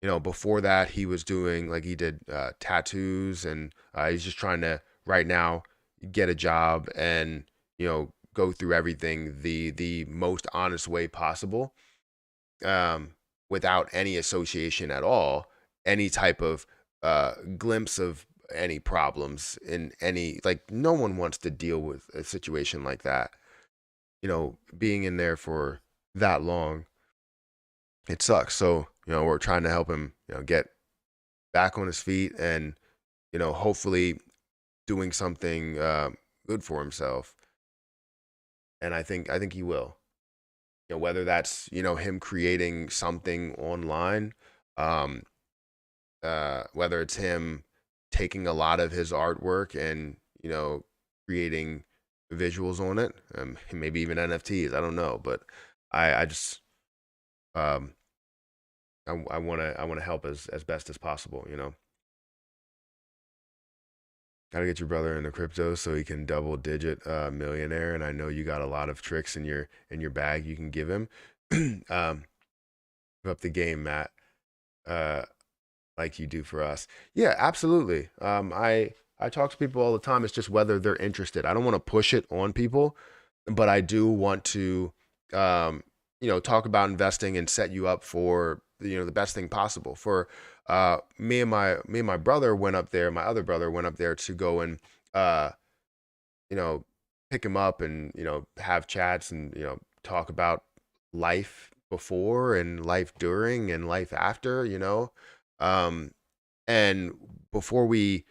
[SPEAKER 1] Before that, he was doing, like, he did tattoos, and he's just trying to right now get a job and go through everything the most honest way possible, without any association at all, any type of glimpse of any problems in any, like, no one wants to deal with a situation like that. Being in there for that long, it sucks. So, we're trying to help him, get back on his feet, and, hopefully doing something good for himself. And I think he will. Whether that's, him creating something online, whether it's him taking a lot of his artwork and, creating visuals on it, maybe even NFTs. I don't know, but I just, I want to help as best as possible. Gotta get your brother into crypto so he can double digit millionaire. And I know you got a lot of tricks in your bag you can give him. Up the game, Matt, like you do for us. Yeah, absolutely. I talk to people all the time. It's just whether they're interested. I don't want to push it on people, but I do want to, talk about investing and set you up for, the best thing possible. For me and my brother went up there. My other brother went up there to go and, pick him up and, have chats and, talk about life before and life during and life after, and before the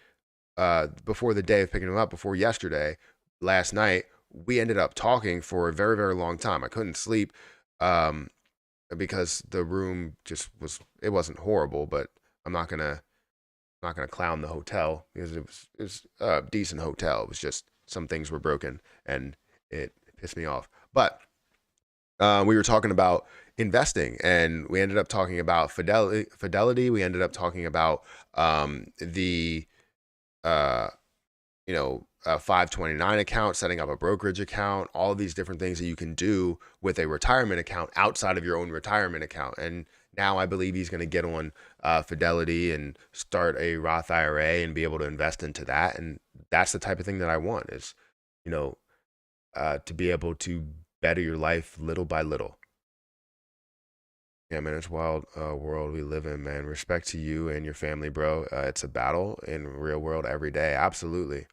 [SPEAKER 1] day of picking him up, before yesterday, last night, we ended up talking for a very, very long time. I couldn't sleep because the room just it wasn't horrible, but I'm not gonna clown the hotel, because it was a decent hotel. It was just some things were broken and it pissed me off. But we were talking about investing, and we ended up talking about fidelity. We ended up talking about the 529 account, setting up a brokerage account, all of these different things that you can do with a retirement account outside of your own retirement account. And now I believe he's going to get on Fidelity and start a Roth IRA and be able to invest into that. And that's the type of thing that I want, is, to be able to better your life little by little. Yeah, man, it's a wild world we live in, man. Respect to you and your family, bro. It's a battle in real world every day. Absolutely.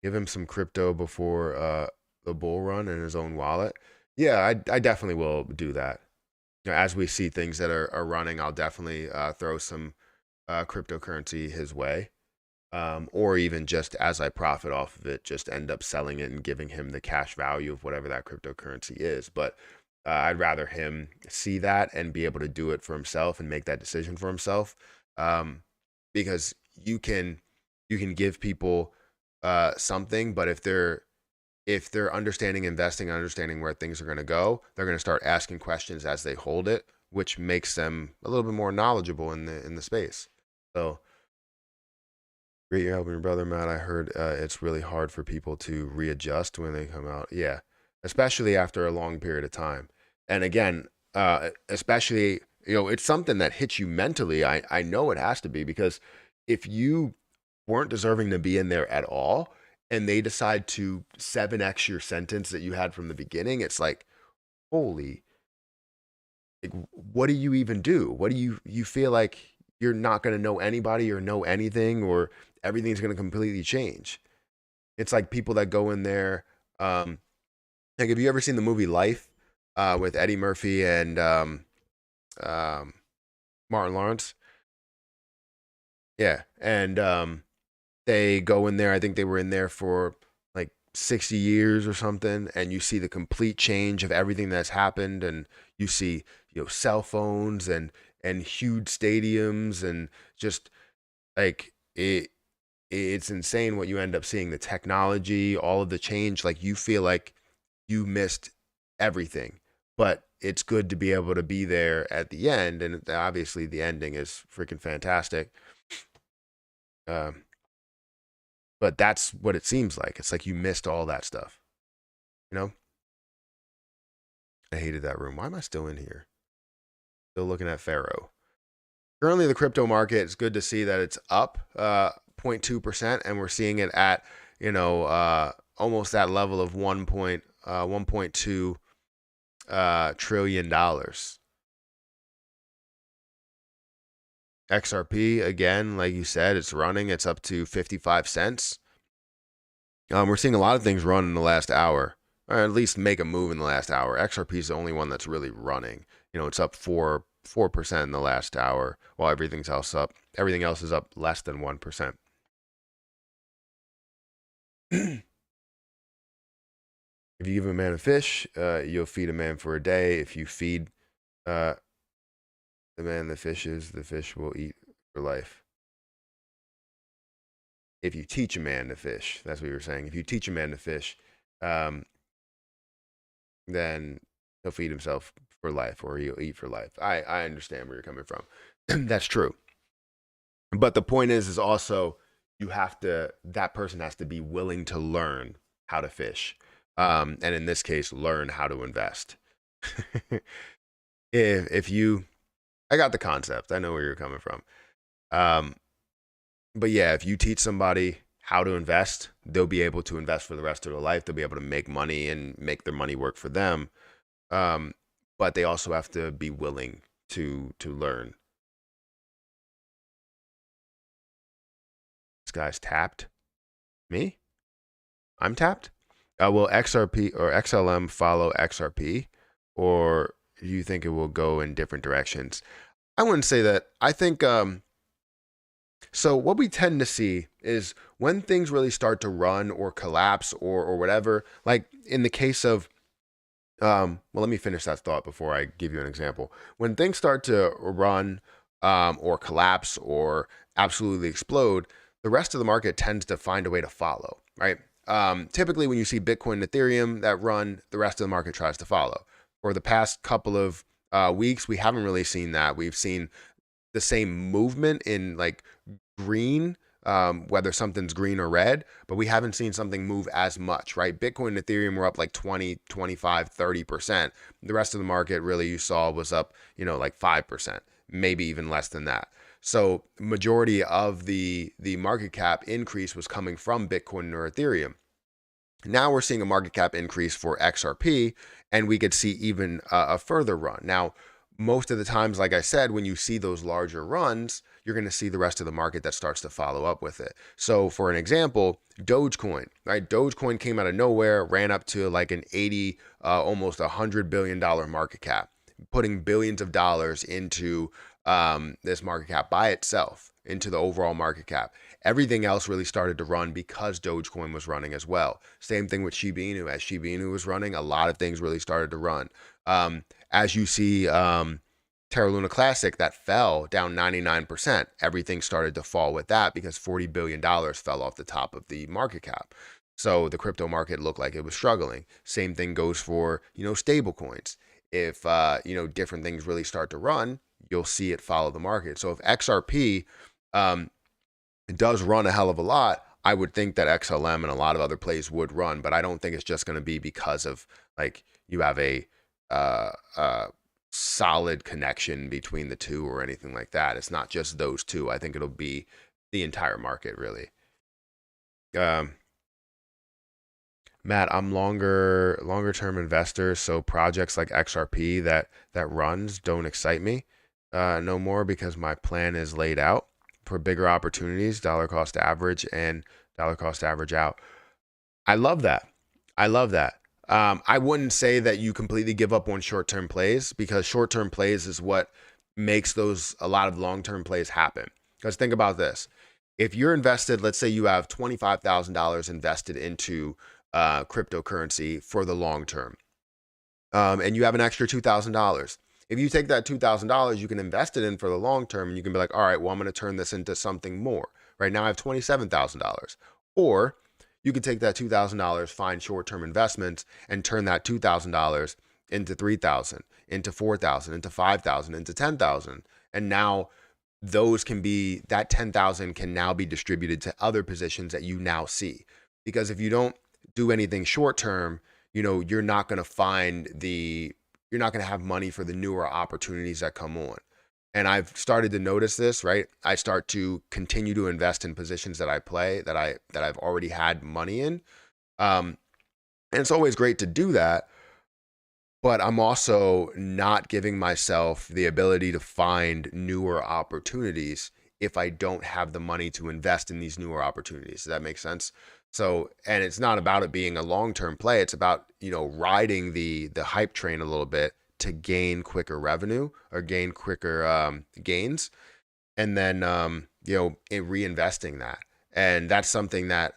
[SPEAKER 1] Give him some crypto before the bull run in his own wallet. Yeah, I definitely will do that. As we see things that are running, I'll definitely throw some cryptocurrency his way. Or even just as I profit off of it, just end up selling it and giving him the cash value of whatever that cryptocurrency is. But I'd rather him see that and be able to do it for himself and make that decision for himself. Because you can give people something, but if they're understanding investing, understanding where things are going to go, they're going to start asking questions as they hold it, which makes them a little bit more knowledgeable in the space. So great, you're helping your brother, Matt. I heard it's really hard for people to readjust when they come out. Yeah, especially after a long period of time. And again, especially it's something that hits you mentally. I know it has to be, because if you weren't deserving to be in there at all and they decide to 7x your sentence that you had from the beginning, it's like, holy, like, what do you even do? What do you feel like you're not going to know anybody or know anything, or everything's going to completely change? It's like people that go in there. Like, have you ever seen the movie Life with Eddie Murphy and um, Martin Lawrence? Yeah. And they go in there. I think they were in there for like 60 years or something. And you see the complete change of everything that's happened. And you see, cell phones and huge stadiums, and just like it's insane what you end up seeing, the technology, all of the change. Like, you feel like you missed everything, but it's good to be able to be there at the end. And obviously the ending is freaking fantastic. But that's what it seems like. It's like you missed all that stuff, I hated that room. Why am I still in here? Still looking at Pharaoh. Currently, the crypto market, it's good to see that it's up 0.2%, and we're seeing it at, almost that level of 1.2 trillion dollars. XRP, again, like you said, it's running. It's up to 55 cents. We're seeing a lot of things run in the last hour, or at least make a move in the last hour. XRP is the only one that's really running. It's up 4% in the last hour, while everything else is up less than 1%. If you give a man a fish, you'll feed a man for a day. If you feed the man the fishes, the fish will eat for life. If you teach a man to fish, that's what you were saying. If you teach a man to fish, then he'll feed himself for life, or he'll eat for life. I understand where you're coming from. That's true. But the point is also, that person has to be willing to learn how to fish. And in this case, learn how to invest. I got the concept. I know where you're coming from. But yeah, if you teach somebody how to invest, they'll be able to invest for the rest of their life. They'll be able to make money and make their money work for them. But they also have to be willing to learn. This guy's tapped. Me? I'm tapped? Will XRP or XLM follow XRP, or do you think it will go in different directions? I wouldn't say that. I think so what we tend to see is when things really start to run or collapse or whatever, like in the case of, well, let me finish that thought before I give you an example. When things start to run or collapse or absolutely explode, the rest of the market tends to find a way to follow, right? Typically, when you see Bitcoin and Ethereum that run, the rest of the market tries to follow. For the past couple of weeks, we haven't really seen that. We've seen the same movement in like green, whether something's green or red, but we haven't seen something move as much, right? Bitcoin and Ethereum were up like 20, 25, 30%. The rest of the market really you saw was up, like 5%, maybe even less than that. So majority of the market cap increase was coming from Bitcoin or Ethereum. Now we're seeing a market cap increase for XRP, and we could see even a further run. Now, most of the times, like I said, when you see those larger runs, you're going to see the rest of the market that starts to follow up with it. So for an example, Dogecoin, right? Dogecoin came out of nowhere, ran up to like an 80, almost $100 billion market cap, putting billions of dollars into this market cap by itself, into the overall market cap. Everything else really started to run because Dogecoin was running as well. Same thing with Shiba Inu. As Shiba Inu was running, a lot of things really started to run. As you see, Terra Luna Classic, that fell down 99%. Everything started to fall with that because $40 billion fell off the top of the market cap. So the crypto market looked like it was struggling. Same thing goes for, stable coins. If, different things really start to run, you'll see it follow the market. So if XRP does run a hell of a lot, I would think that XLM and a lot of other plays would run, but I don't think it's just going to be because of like you have a solid connection between the two or anything like that. It's not just those two. I think it'll be the entire market, really. Matt, I'm longer term investor, so projects like XRP that runs don't excite me no more, because my plan is laid out for bigger opportunities, dollar cost average and dollar cost average out. I love that. I love that. I wouldn't say that you completely give up on short-term plays, because short-term plays is what makes a lot of long-term plays happen. Because think about this. If you're invested, let's say you have $25,000 invested into cryptocurrency for the long term, and you have an extra $2,000. If you take that $2,000, you can invest it in for the long term, and you can be like, all right, well, I'm going to turn this into something more. Right now I have $27,000. Or you could take that $2,000, find short-term investments, and turn that $2,000 into $3,000, into $4,000, into $5,000, into $10,000. And now that 10,000 can now be distributed to other positions that you now see. Because if you don't do anything short-term, you're not going to have money for the newer opportunities that come on. And I've started to notice this, right? I start to continue to invest in positions that I play, that I've already had money in. And it's always great to do that, but I'm also not giving myself the ability to find newer opportunities if I don't have the money to invest in these newer opportunities. Does that make sense? So, and it's not about it being a long-term play. It's about, riding the hype train a little bit to gain quicker revenue or gain quicker gains, and then reinvesting that. And that's something that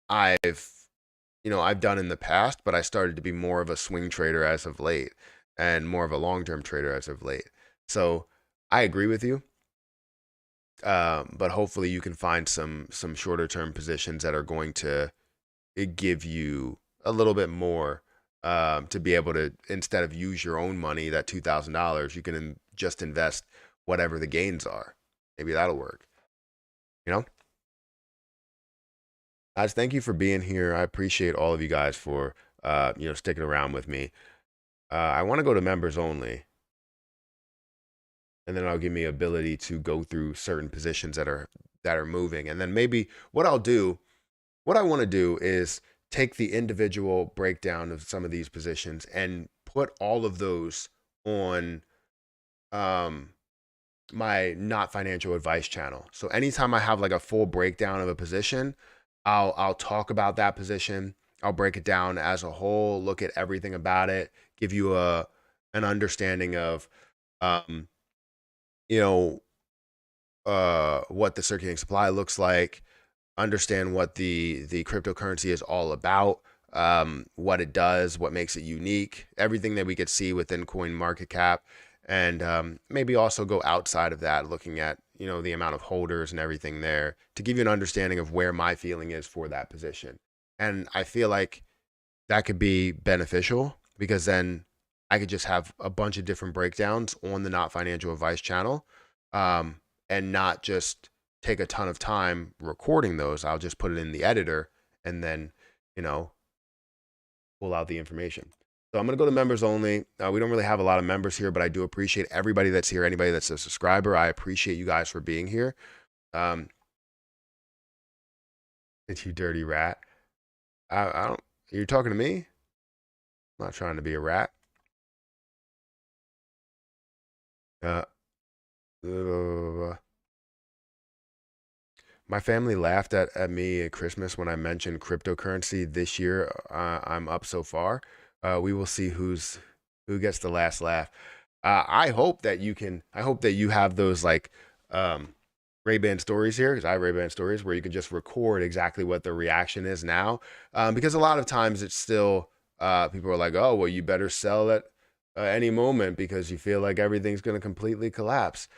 [SPEAKER 1] I've done in the past, but I started to be more of a swing trader as of late, and more of a long-term trader as of late. So I agree with you, but hopefully you can find some shorter-term positions that are going to give you a little bit more, to be able to, instead of use your own money, that $2,000, you can just invest whatever the gains are. Maybe that'll work. Guys, thank you for being here. I appreciate all of you guys for sticking around with me. I want to go to members only, and then I'll give me ability to go through certain positions that are moving. And then maybe what I want to do is take the individual breakdown of some of these positions and put all of those on my not financial advice channel. So anytime I have like a full breakdown of a position, I'll talk about that position. I'll break it down as a whole, look at everything about it, give you an understanding of what the circulating supply looks like, understand what the cryptocurrency is all about, what it does, what makes it unique, everything that we could see within coin market cap, and maybe also go outside of that, looking at the amount of holders and everything there, to give you an understanding of where my feeling is for that position. And I feel like that could be beneficial, because then I could just have a bunch of different breakdowns on the not financial advice channel, and not just take a ton of time recording those. I'll just put it in the editor and then, pull out the information. So I'm going to go to members only. We don't really have a lot of members here, but I do appreciate everybody that's here. Anybody that's a subscriber, I appreciate you guys for being here. It's you dirty rat. I don't, you're talking to me? I'm not trying to be a rat. My family laughed at me at Christmas when I mentioned cryptocurrency this year. I'm up so far. We will see who gets the last laugh. I hope that you have those like Ray-Ban stories here, because I have Ray-Ban stories where you can just record exactly what the reaction is now. Because a lot of times it's still people are like, oh, well, you better sell at any moment because you feel like everything's going to completely collapse.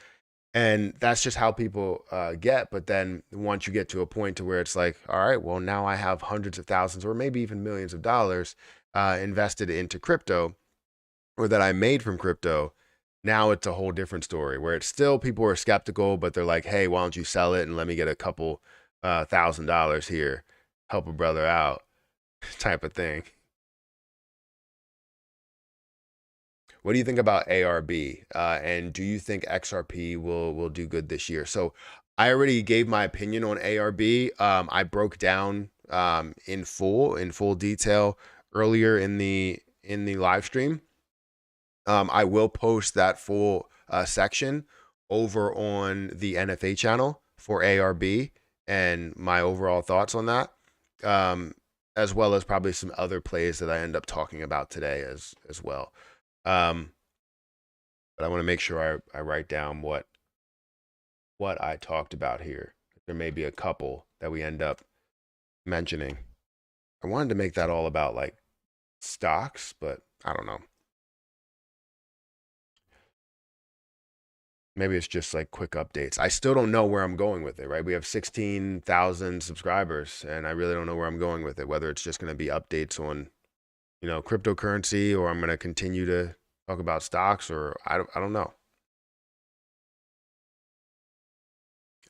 [SPEAKER 1] And that's just how people get. But then once you get to a point to where it's like, all right, well, now I have hundreds of thousands or maybe even millions of dollars invested into crypto, or that I made from crypto. Now it's a whole different story, where it's still, people are skeptical, but they're like, hey, why don't you sell it and let me get a couple $1,000 here, help a brother out type of thing. what do you think about ARB? And do you think XRP will do good this year? So I already gave my opinion on ARB. I broke down in full detail earlier in the live stream. I will post that full section over on the NFA channel for ARB and my overall thoughts on that, as well as probably some other plays that I end up talking about today as well. But I want to make sure I write down what I talked about here. There may be a couple that we end up mentioning. I wanted to make that all about like stocks, but I don't know. Maybe it's just like quick updates. I still don't know where I'm going with it, right? We have 16,000 subscribers and I really don't know where I'm going with it, whether it's just going to be updates on, you know, cryptocurrency, or I'm going to continue to talk about stocks, or I don't know.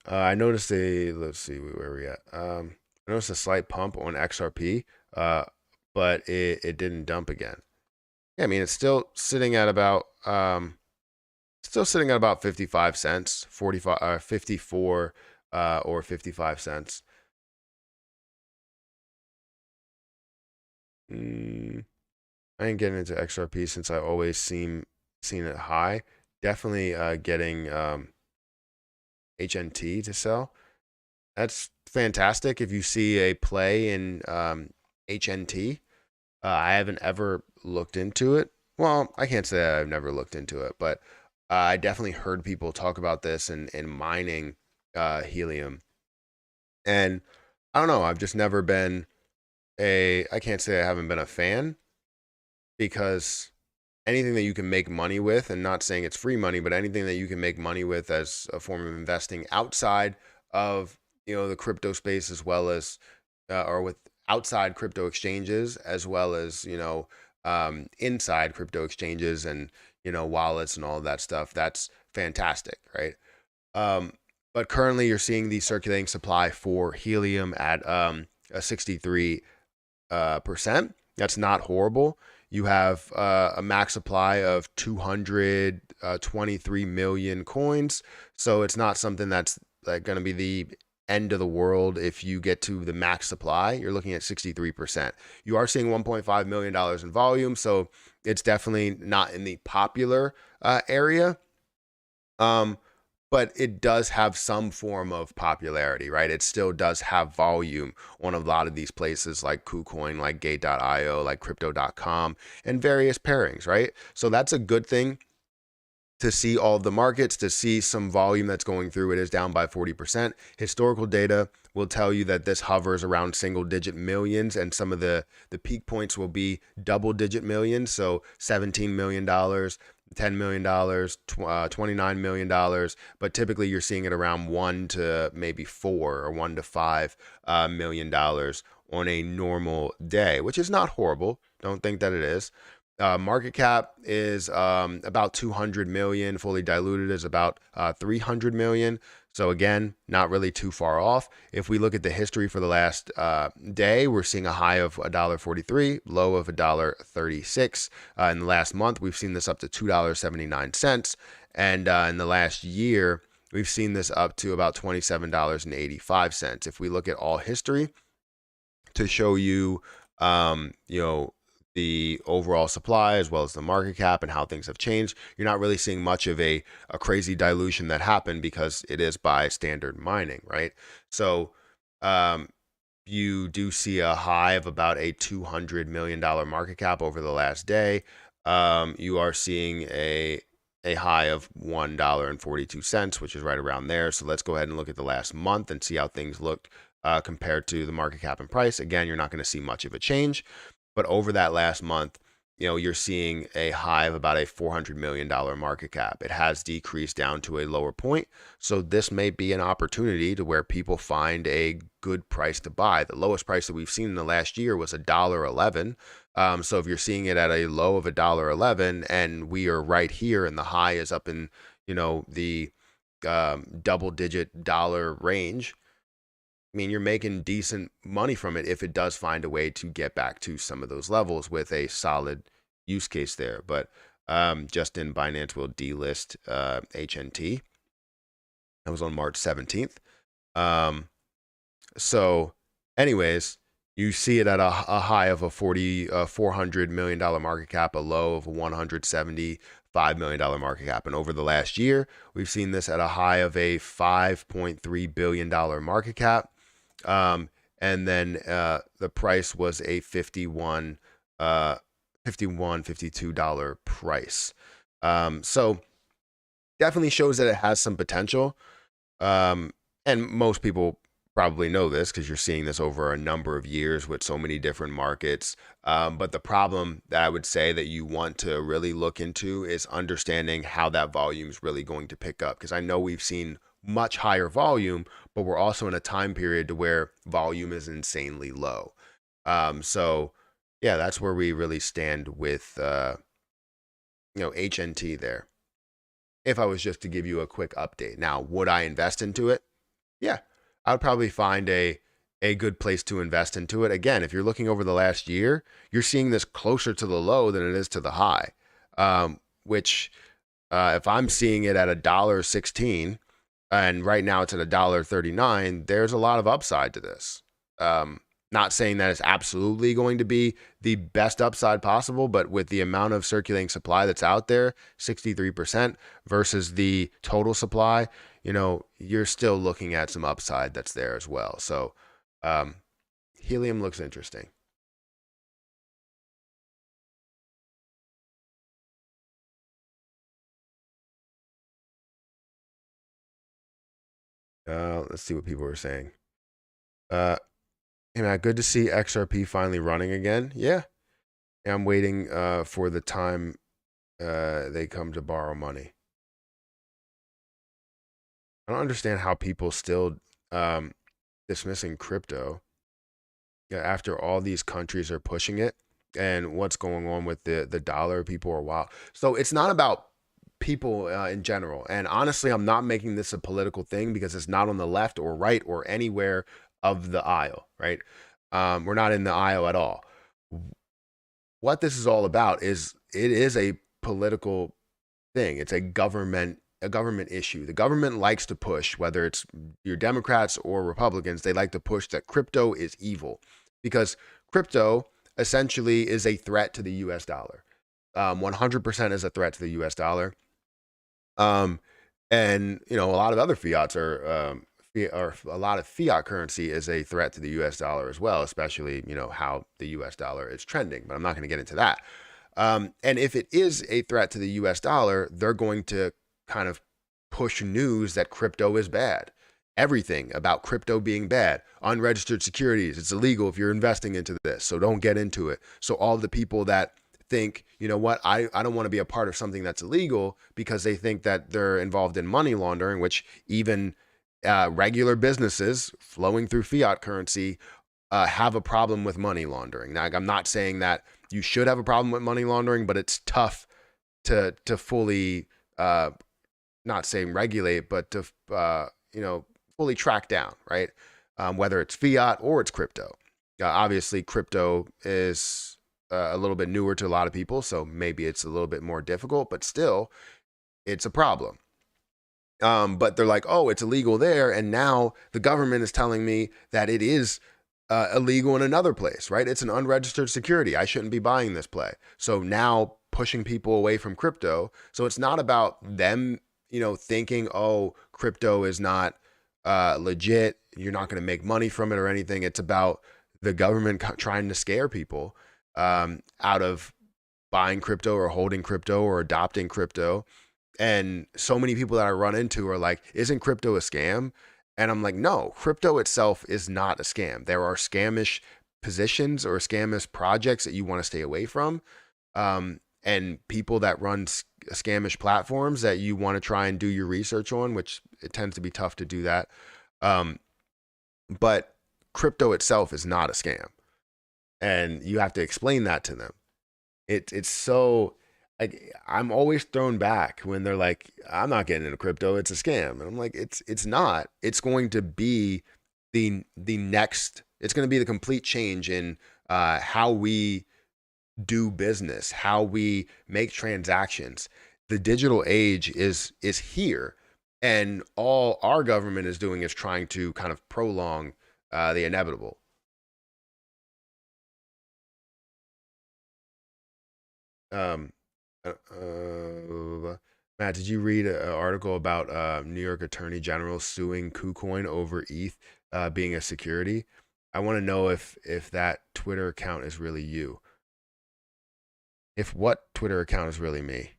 [SPEAKER 1] I noticed let's see where we at. I noticed a slight pump on XRP, but it didn't dump again. Yeah, I mean, it's still sitting at about, 55 cents, 45, 54, or 55 cents. I ain't getting into XRP since I always seen it high. Definitely getting HNT to sell. That's fantastic if you see a play in HNT. I haven't ever looked into it. Well, I can't say I've never looked into it, but I definitely heard people talk about this in mining helium. And I don't know, I've just never been I can't say I haven't been a fan, because anything that you can make money with, and not saying it's free money, but anything that you can make money with as a form of investing outside of, you know, the crypto space, as well as, or with outside crypto exchanges, as well as, you know, inside crypto exchanges and, you know, wallets and all of that stuff. That's fantastic, right? But currently you're seeing the circulating supply for helium at a 63%. That's not horrible. You have a max supply of 223 million coins. So it's not something that's like going to be the end of the world if you get to the max supply. You're looking at 63%. You are seeing $1.5 million in volume, so it's definitely not in the popular area. But it does have some form of popularity, right? It still does have volume on a lot of these places like KuCoin, like Gate.io, like Crypto.com, and various pairings, right? So that's a good thing to see all of the markets, to see some volume that's going through. It is down by 40%. Historical data will tell you that this hovers around single digit millions, and some of the peak points will be double digit millions. So $17 million, $10 million, $29 million, but typically you're seeing it around 1 to maybe 4 or $1 to $5 million on a normal day, which is not horrible. Don't think that it is. Market cap is about 200 million. Fully diluted is about 300 million. So again, not really too far off. If we look at the history for the last day, we're seeing a high of $1.43, low of $1.36. In the last month, we've seen this up to $2.79. And in the last year, we've seen this up to about $27.85. If we look at all history to show you, you know, the overall supply as well as the market cap and how things have changed, you're not really seeing much of a crazy dilution that happened, because it is by standard mining, right? So you do see a high of about a $200 million market cap over the last day. You are seeing a high of $1.42, which is right around there. So let's go ahead and look at the last month and see how things looked compared to the market cap and price. Again, you're not going to see much of a change. But over that last month, you know, you're seeing a high of about a $400 million market cap. It has decreased down to a lower point. So this may be an opportunity to where people find a good price to buy. The lowest price that we've seen in the last year was $1.11. So if you're seeing it at a low of $1.11, and we are right here and the high is up in, you know, the double digit dollar range, I mean, you're making decent money from it if it does find a way to get back to some of those levels with a solid use case there. But Justin Binance will delist HNT. That was on March 17th. So anyways, you see it at a high of a $400 million market cap, a low of a $175 million market cap. And over the last year, we've seen this at a high of a $5.3 billion market cap. And then the price was a $52 price. So definitely shows that it has some potential. And most people probably know this because you're seeing this over a number of years with so many different markets. But the problem that I would say that you want to really look into is understanding how that volume is really going to pick up. Because I know we've seen much higher volume, but we're also in a time period to where volume is insanely low. So yeah, that's where we really stand with, HNT there. If I was just to give you a quick update. Now, would I invest into it? Yeah, I would probably find a good place to invest into it. Again, if you're looking over the last year, you're seeing this closer to the low than it is to the high, which if I'm seeing it at $1.16 and right now it's at $1.39, there's a lot of upside to this. Not saying that it's absolutely going to be the best upside possible, but with the amount of circulating supply that's out there, 63% versus the total supply, you're still looking at some upside that's there as well. So Helium looks interesting. Let's see what people are saying. Hey man, good to see XRP finally running again. Yeah, I'm waiting for the time they come to borrow money. I don't understand how people still dismissing crypto after all these countries are pushing it and what's going on with the dollar. People are wild. So it's not about people in general. And honestly, I'm not making this a political thing because it's not on the left or right or anywhere of the aisle, right? We're not in the aisle at all. What this is all about is it is a political thing. It's a government issue. The government likes to push, whether it's your Democrats or Republicans, they like to push that crypto is evil because crypto essentially is a threat to the US dollar. 100% is a threat to the US dollar. And a lot of other fiats are or a lot of fiat currency is a threat to the US dollar as well, especially, how the US dollar is trending, but I'm not going to get into that. And if it is a threat to the US dollar, they're going to kind of push news that crypto is bad. Everything about crypto being bad, unregistered securities, it's illegal if you're investing into this, so don't get into it. So all the people that think, I don't want to be a part of something that's illegal because they think that they're involved in money laundering, which even regular businesses flowing through fiat currency have a problem with money laundering. Now, I'm not saying that you should have a problem with money laundering, but it's tough to fully, not saying regulate, but to fully track down, right? Whether it's fiat or it's crypto. Obviously, crypto is a little bit newer to a lot of people, so maybe it's a little bit more difficult, but still, it's a problem. But they're like, oh, it's illegal there, and now the government is telling me that it is illegal in another place, right? It's an unregistered security. I shouldn't be buying this play. So now pushing people away from crypto. So it's not about them, thinking, oh, crypto is not legit. You're not going to make money from it or anything. It's about the government trying to scare people out of buying crypto or holding crypto or adopting crypto. And so many people that I run into are like, isn't crypto a scam? And I'm like, no, crypto itself is not a scam. There are scamish positions or scamish projects that you want to stay away from. And people that run scamish platforms that you want to try and do your research on, which it tends to be tough to do that. But crypto itself is not a scam. And you have to explain that to them. It's so... I'm always thrown back when they're like, I'm not getting into crypto, it's a scam. And I'm like, it's not. It's going to be the next, it's going to be the complete change in how we do business, how we make transactions. The digital age is here, and all our government is doing is trying to kind of prolong the inevitable. Um, Matt, did you read an article about New York Attorney General suing KuCoin over ETH being a security? I want to know if that Twitter account is really you. If what Twitter account is really me.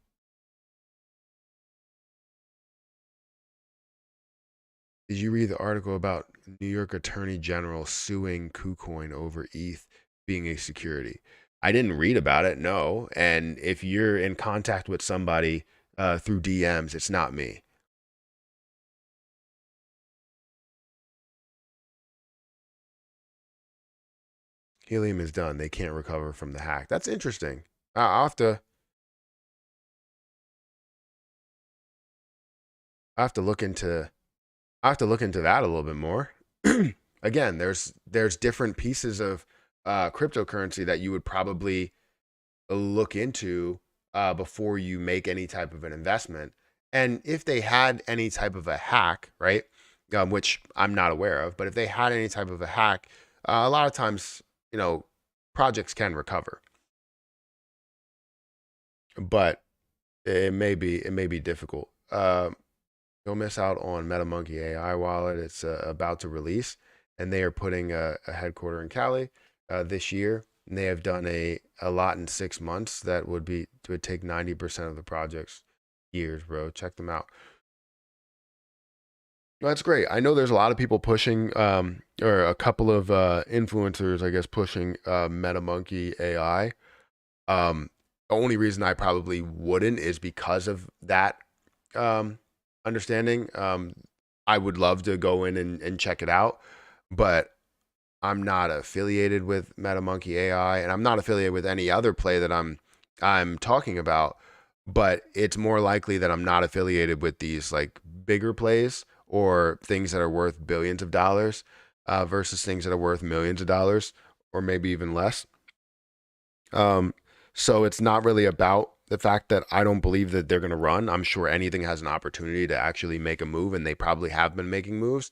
[SPEAKER 1] Did you read the article about New York Attorney General suing KuCoin over ETH being a security? I didn't read about it, no. And if you're in contact with somebody through DMs, it's not me. Helium is done. They can't recover from the hack. That's interesting. I'll have to I have to look into that a little bit more. Again, there's different pieces of cryptocurrency that you would probably look into before you make any type of an investment. And if they had any type of a hack, right, which I'm not aware of, but if they had any type of a hack, a lot of times, projects can recover, but it may be difficult. Don't miss out on MetaMonkey AI wallet. It's about to release, and they are putting a headquarter in Cali this year. And they have done a lot in 6 months that would take 90% of the project's years, bro. Check them out. That's great. I know there's a lot of people pushing, or a couple of influencers, I guess, pushing MetaMonkey AI. The only reason I probably wouldn't is because of that understanding. I would love to go in and check it out, but I'm not affiliated with MetaMonkey AI, and I'm not affiliated with any other play that I'm talking about. But it's more likely that I'm not affiliated with these like bigger plays or things that are worth billions of dollars versus things that are worth millions of dollars or maybe even less. So it's not really about the fact that I don't believe that they're going to run. I'm sure anything has an opportunity to actually make a move, and they probably have been making moves,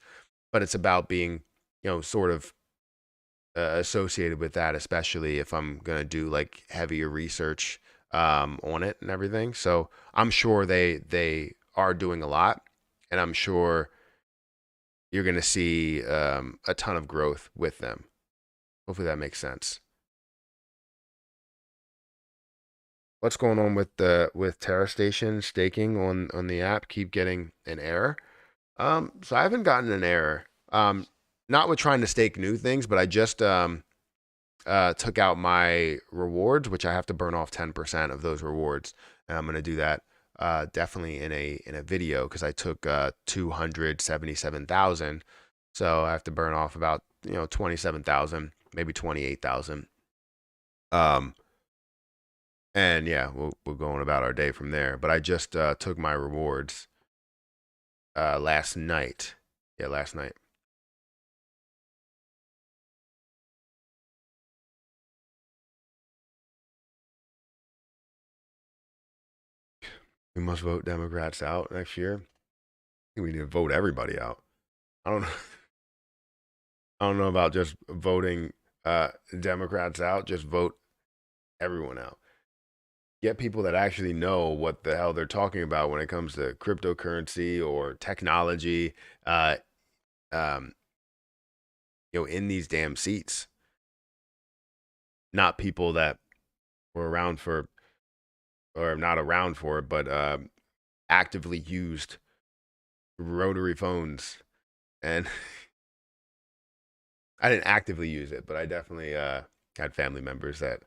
[SPEAKER 1] but it's about being, sort of associated with that, especially if I'm going to do like heavier research on it and everything. So I'm sure they are doing a lot, and I'm sure you're going to see a ton of growth with them. Hopefully that makes sense. What's going on with Terra Station staking on the app? Keep getting an error. So I haven't gotten an error. Not with trying to stake new things, but I just took out my rewards, which I have to burn off 10% of those rewards, and I'm gonna do that definitely in a video because I took 277,000, so I have to burn off about 27,000, maybe 28,000. Um, and yeah, we're going about our day from there. But I just took my rewards last night. Yeah, last night. We must vote Democrats out next year. I think we need to vote everybody out. I don't know. I don't know about just voting Democrats out. Just vote everyone out. Get people that actually know what the hell they're talking about when it comes to cryptocurrency or technology. Uh, um, in these damn seats, not people that were around for or not around for it, but actively used rotary phones. And I didn't actively use it, but I definitely had family members that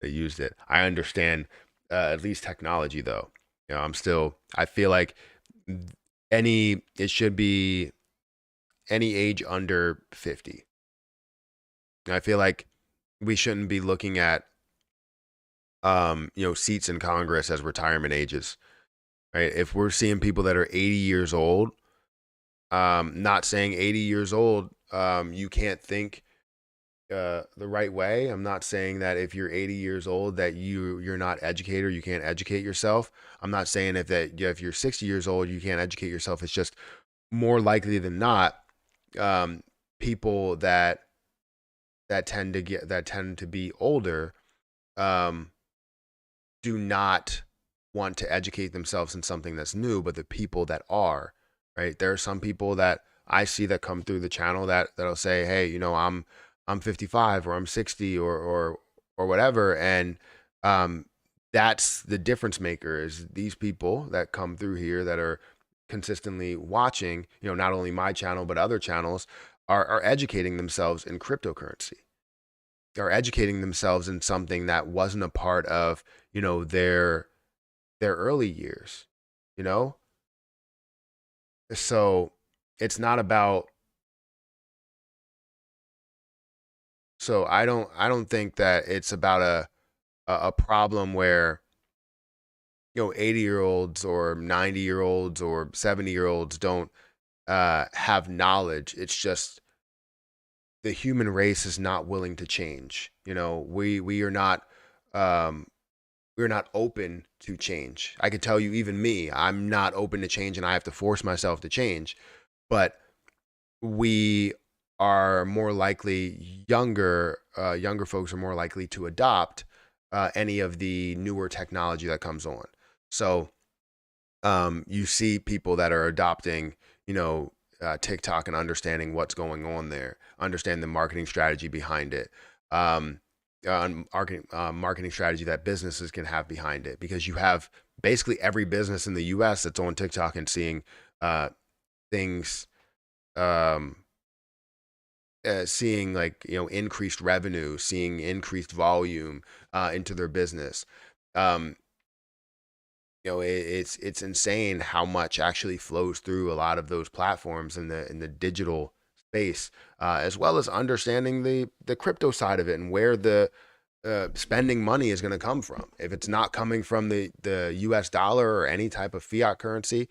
[SPEAKER 1] used it. I understand at least technology, though. I feel like it should be any age under 50. I feel like we shouldn't be looking at seats in Congress as retirement ages, right? If we're seeing people that are 80 years old, not saying 80 years old, you can't think the right way. I'm not saying that if you're 80 years old that you're not educated or you can't educate yourself. I'm not saying if you're 60 years old you can't educate yourself. It's just more likely than not, people that tend to be older, um, do not want to educate themselves in something that's new, but the people that are, right? There are some people that I see that come through the channel that'll say, "Hey, I'm 55 or I'm 60 or whatever," and um, that's the difference maker. Is these people that come through here that are consistently watching, not only my channel but other channels, are educating themselves in cryptocurrency, are educating themselves in something that wasn't a part of their early years, you know? So it's not about, so I don't think that it's about a problem where 80-year-olds or 90-year-olds or 70-year-olds don't have knowledge. It's just the human race is not willing to change. We are not, um we're not open to change. I could tell you, even me, I'm not open to change and I have to force myself to change. But we are more likely, younger folks are more likely to adopt any of the newer technology that comes on. So you see people that are adopting, TikTok and understanding what's going on there, understand the marketing strategy behind it, marketing strategy that businesses can have behind it, because you have basically every business in the U.S. that's on TikTok and seeing things, um, seeing like increased revenue, seeing increased volume into their business. Um, it's insane how much actually flows through a lot of those platforms in the digital space, as well as understanding the crypto side of it and where the spending money is going to come from. If it's not coming from the US dollar or any type of fiat currency,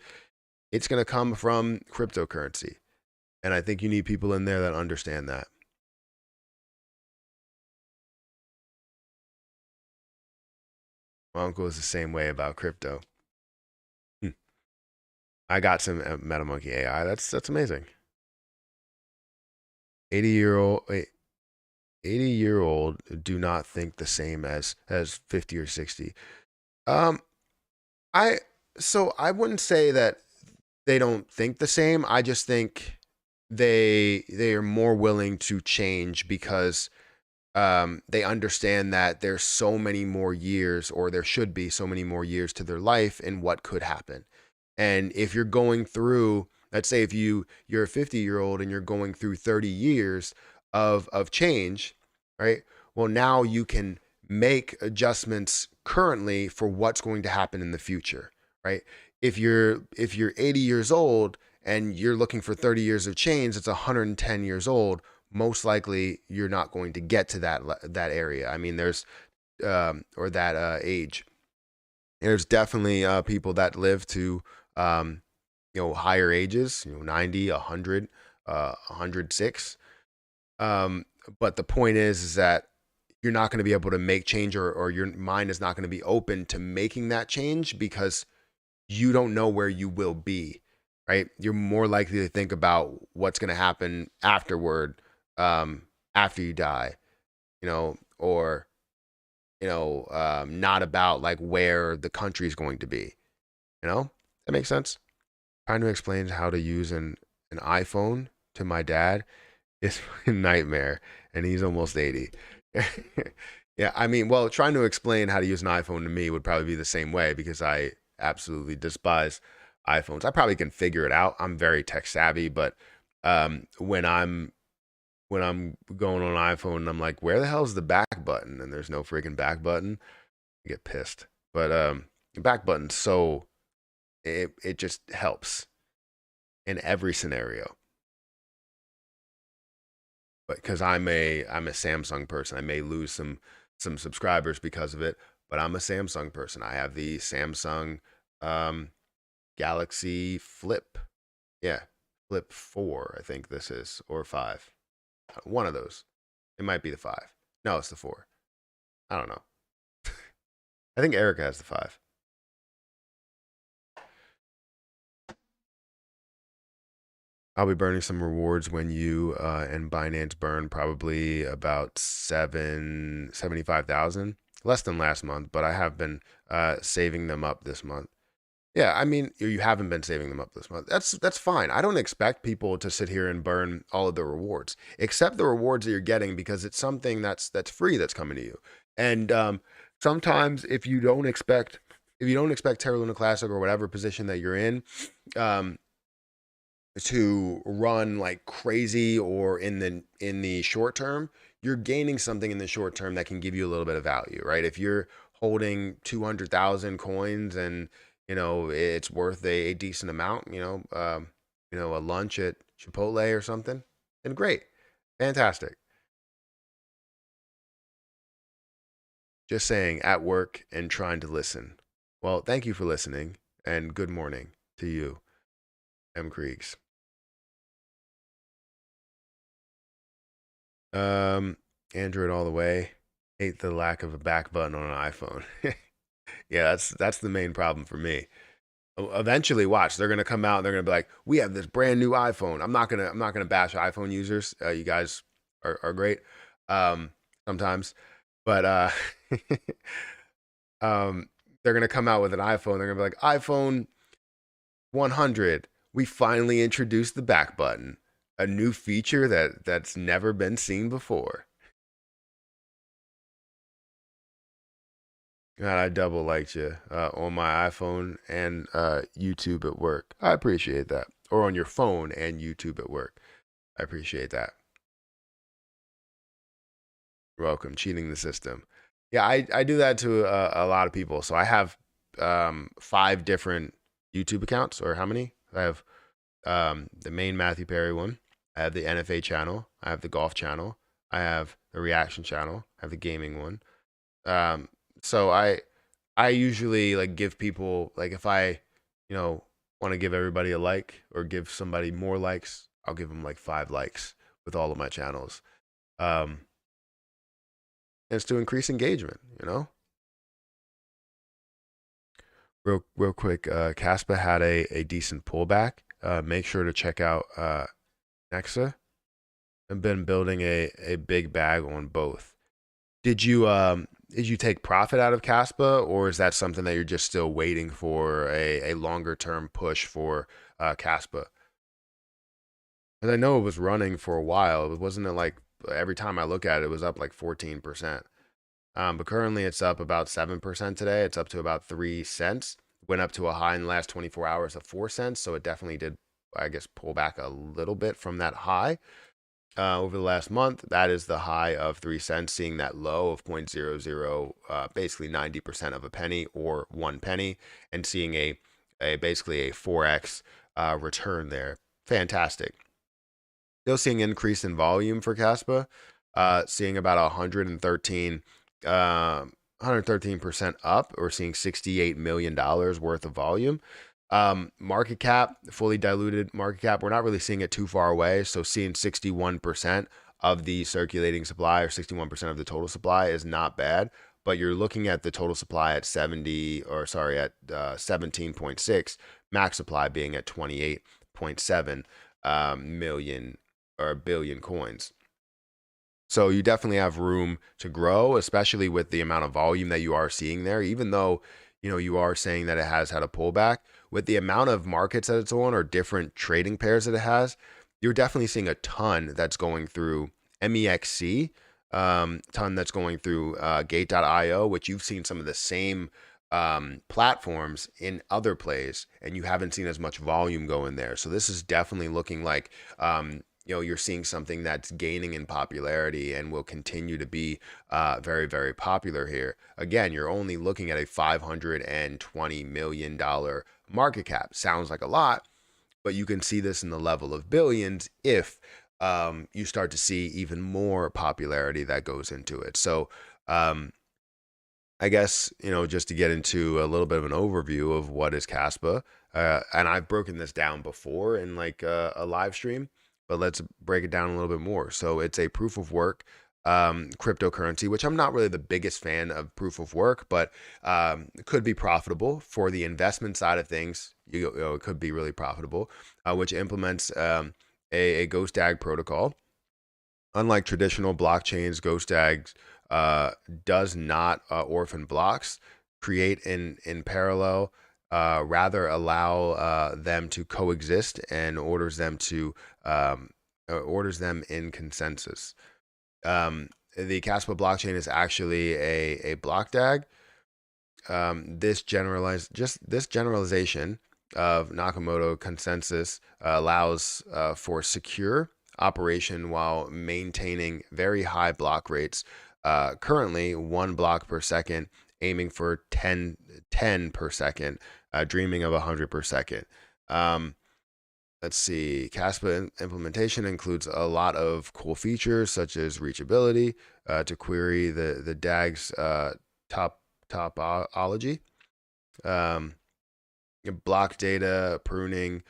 [SPEAKER 1] it's going to come from cryptocurrency. And I think you need people in there that understand that. My uncle is the same way about crypto. Hmm. I got some MetaMonkey AI. That's amazing. 80-year old 80-year old do not think the same as 50 or 60. Um I so I wouldn't say that they don't think the same. I just think they are more willing to change because they understand that there's so many more years, or there should be so many more years to their life and what could happen. And if you're going through, let's say if you're a 50-year-old and you're going through 30 years of change, right? Well, now you can make adjustments currently for what's going to happen in the future, right? If you're 80 years old and you're looking for 30 years of change, it's 110 years old. Most likely, you're not going to get to that area. I mean, there's or that age. There's definitely people that live to higher ages, 90, 100, 106. But the point is that you're not going to be able to make change, or your mind is not going to be open to making that change because you don't know where you will be, right? You're more likely to think about what's going to happen afterward, after you die, or not about like where the country is going to be. That makes sense. Trying to explain how to use an iPhone to my dad is a nightmare, and he's almost 80. Yeah, I mean, well, trying to explain how to use an iPhone to me would probably be the same way, because I absolutely despise iPhones. I probably can figure it out. I'm very tech savvy, but when I'm going on an iPhone and I'm like, where the hell is the back button? And there's no freaking back button. I get pissed. But the back button, so it just helps in every scenario. But because I'm a Samsung person, I may lose some subscribers because of it. But I'm a Samsung person. I have the Samsung um, Galaxy Flip. Yeah, Flip 4, I think this is, or 5. One of those. It might be the 5. No, it's the 4. I don't know. I think Erica has the 5. I'll be burning some rewards when you and Binance burn probably about 75,000, less than last month, but I have been saving them up this month. Yeah, I mean, you haven't been saving them up this month. That's fine. I don't expect people to sit here and burn all of the rewards, except the rewards that you're getting, because it's something that's free that's coming to you. And sometimes if you don't expect Terra Luna Classic or whatever position that you're in, to run like crazy or in the short term, you're gaining something in the short term that can give you a little bit of value, right? If you're holding 200,000 coins and it's worth a decent amount, a lunch at Chipotle or something, then great, fantastic. Just saying, at work and trying to listen. Well, thank you for listening, and good morning to you, M. Kriegs. Android all the way. Hate the lack of a back button on an iPhone. Yeah, that's the main problem for me. Eventually, watch, they're gonna come out and they're gonna be like, we have this brand new iPhone. I'm not gonna bash iPhone users. You guys are great. Sometimes, but they're gonna come out with an iPhone. They're gonna be like, iPhone 100. We finally introduced the back button, a new feature that's never been seen before. God, I double liked you on my iPhone and YouTube at work. I appreciate that. Or on your phone and YouTube at work. I appreciate that. You're welcome. Cheating the system. Yeah, I do that to a lot of people. So I have 5 different YouTube accounts, or how many? I have the main Matthew Perry one. I have the NFA channel. I have the golf channel. I have the reaction channel. I have the gaming one. So I usually like give people, like, if I want to give everybody a like or give somebody more likes, I'll give them like 5 likes with all of my channels. And it's to increase engagement, Real quick, Caspa had a decent pullback. Make sure to check out Nexa. I've been building a big bag on both. Did you take profit out of Caspa, or is that something that you're just still waiting for a longer term push for Caspa? And I know it was running for a while. Wasn't it like every time I look at it, it was up like 14%. But currently it's up about 7% today. It's up to about 3 cents. Went up to a high in the last 24 hours of 4 cents. So it definitely did, I guess, pull back a little bit from that high. Over the last month, that is the high of 3 cents, seeing that low of 0.00, basically 90% of a penny or 1 penny, and seeing a basically a 4x return there. Fantastic. Still seeing increase in volume for Caspa, seeing about 113% up, or seeing $68 million worth of volume. Market cap, fully diluted market cap, we're not really seeing it too far away. So seeing 61% of the circulating supply, or 61% of the total supply, is not bad. But you're looking at the total supply at 17.6, max supply being at 28.7 million or billion coins. So you definitely have room to grow, especially with the amount of volume that you are seeing there. Even though you are saying that it has had a pullback, with the amount of markets that it's on, or different trading pairs that it has, you're definitely seeing a ton that's going through MEXC, ton that's going through Gate.io, which you've seen some of the same platforms in other plays, and you haven't seen as much volume go in there. So this is definitely looking like you're seeing something that's gaining in popularity and will continue to be very, very popular here. Again, you're only looking at a $520 million market cap. Sounds like a lot, but you can see this in the level of billions if you start to see even more popularity that goes into it. So I guess, just to get into a little bit of an overview of what is Caspa, and I've broken this down before in like a live stream, but let's break it down a little bit more. So it's a proof of work cryptocurrency, which I'm not really the biggest fan of proof of work, but could be profitable for the investment side of things. You know, it could be really profitable, which implements a Ghost DAG protocol. Unlike traditional blockchains, Ghost DAG does not orphan blocks, create in parallel, rather allow them to coexist, and orders them in consensus. The Caspa blockchain is actually a block DAG. This generalization of Nakamoto consensus allows for secure operation while maintaining very high block rates. Currently 1 block per second, aiming for 10 per second, dreaming of 100 per second. Let's see, Caspa implementation includes a lot of cool features such as reachability to query the DAG's topology, block data pruning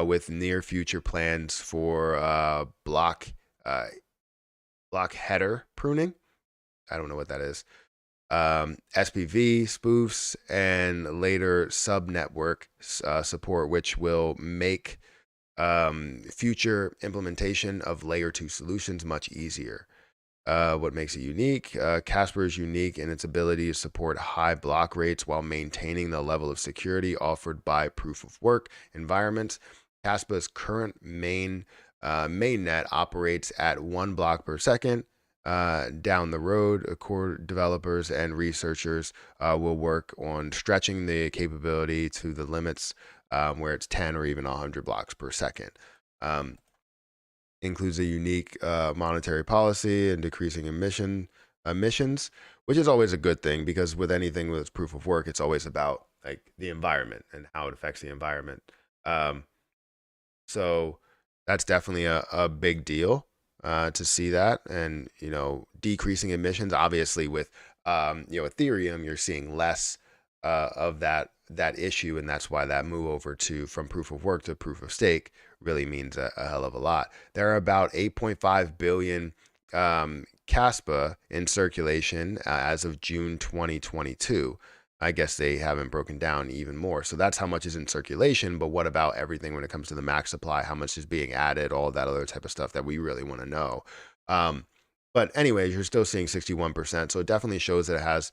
[SPEAKER 1] with near future plans for block header pruning. I don't know what that is. SPV spoofs and later subnetwork support, which will make future implementation of layer 2 solutions much easier. What makes it unique? Casper is unique in its ability to support high block rates while maintaining the level of security offered by proof of work environments. Caspa's current mainnet operates at 1 block per second. Down the road, core developers and researchers will work on stretching the capability to the limits where it's 10 or even 100 blocks per second. Includes a unique monetary policy and decreasing emissions, which is always a good thing, because with anything with proof of work, it's always about like the environment and how it affects the environment. So that's definitely a big deal to see that. And, you know, decreasing emissions, obviously with, you know, Ethereum, you're seeing less of that issue. And that's why that move over from proof of work to proof of stake really means a hell of a lot. There are about 8.5 billion Caspa in circulation as of June 2022. I guess they haven't broken down even more. So that's how much is in circulation. But what about everything when it comes to the max supply? How much is being added? All that other type of stuff that we really want to know. But anyways, you're still seeing 61%. So it definitely shows that it has,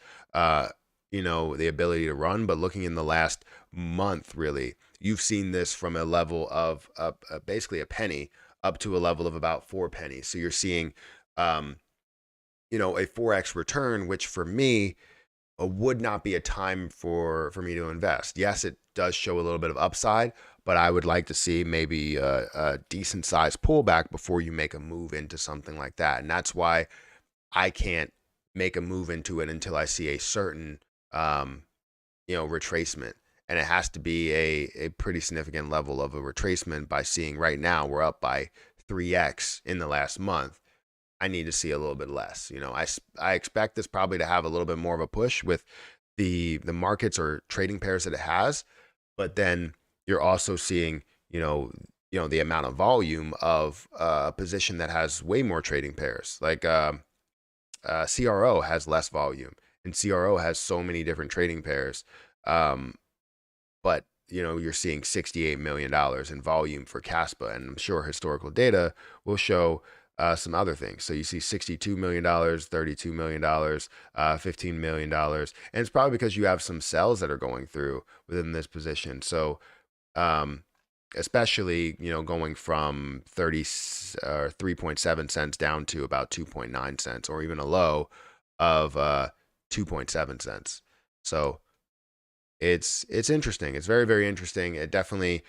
[SPEAKER 1] you know, the ability to run. But looking in the last month, really, you've seen this from a level of basically a penny up to a level of about 4 pennies. So you're seeing, you know, a 4x return, which for me would not be a time for me to invest. Yes, it does show a little bit of upside, but I would like to see maybe a decent sized pullback before you make a move into something like that. And that's why I can't make a move into it until I see a certain, you know, retracement. And it has to be a pretty significant level of a retracement. By seeing right now, we're up by 3x in the last month. I need to see a little bit less. You know, I expect this probably to have a little bit more of a push with the markets or trading pairs that it has, but then you're also seeing, you know, the amount of volume of a position that has way more trading pairs. Like CRO has less volume, and CRO has so many different trading pairs. But you know, you're seeing $68 million in volume for Caspa, and I'm sure historical data will show some other things. So you see $62 million, $32 million, $15 million. And it's probably because you have some cells that are going through within this position. So especially, you know, going from 3.7 cents down to about 2.9 cents, or even a low of 2.7 cents. So it's interesting. It's very, very interesting. It definitely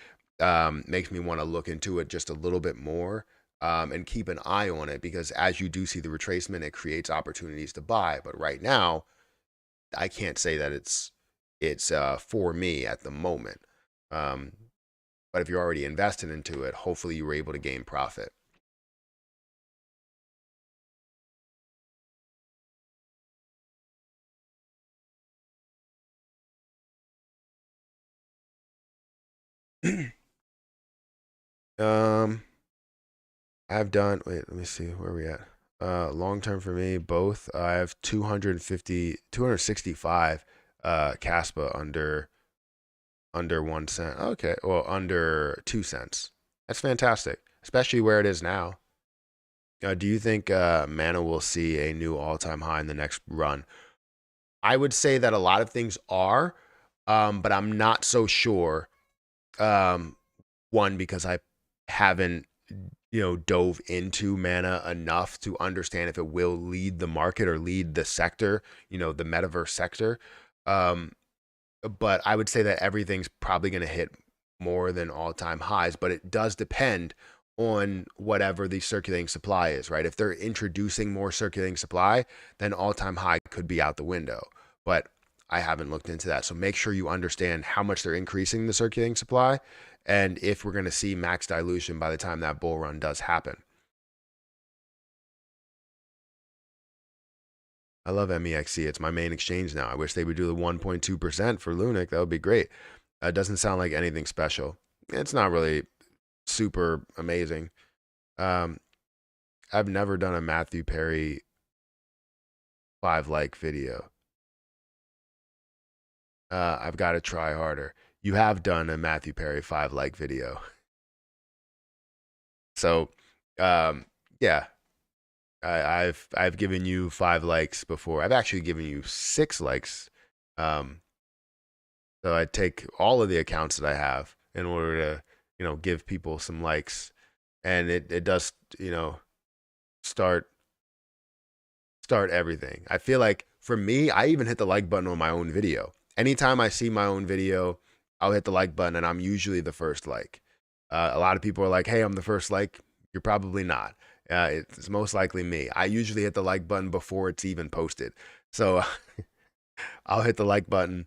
[SPEAKER 1] makes me want to look into it just a little bit more. And keep an eye on it, because as you do see the retracement, it creates opportunities to buy. But right now, I can't say that it's for me at the moment. But if you're already invested into it, hopefully you were able to gain profit. um, I've done. Wait, let me see where we at. Long term for me, both. I have 265 Caspa under 1 cent. Okay, well, under 2 cents. That's fantastic, especially where it is now. Do you think Mana will see a new all-time high in the next run? I would say that a lot of things are, but I'm not so sure. One, because I haven't, dove into Mana enough to understand if it will lead the market or lead the sector, the metaverse sector. But I would say that everything's probably going to hit more than all-time highs, but it does depend on whatever the circulating supply is, right? If they're introducing more circulating supply, then all-time high could be out the window. But I haven't looked into that. So make sure you understand how much they're increasing the circulating supply and if we're going to see max dilution by the time that bull run does happen. I love MEXC. It's my main exchange now. I wish they would do the 1.2% for LUNC. That would be great. It doesn't sound like anything special. It's not really super amazing. I've never done a Matthew Perry 5 like video. I've got to try harder. You have done a Matthew Perry 5 like video. So, yeah, I've given you 5 likes before. I've actually given you 6 likes. So I take all of the accounts that I have in order to, give people some likes, and it does, start everything. I feel like for me, I even hit the like button on my own video. Anytime I see my own video, I'll hit the like button, and I'm usually the first like. A lot of people are like, "Hey, I'm the first like." You're probably not. It's most likely me. I usually hit the like button before it's even posted. So I'll hit the like button.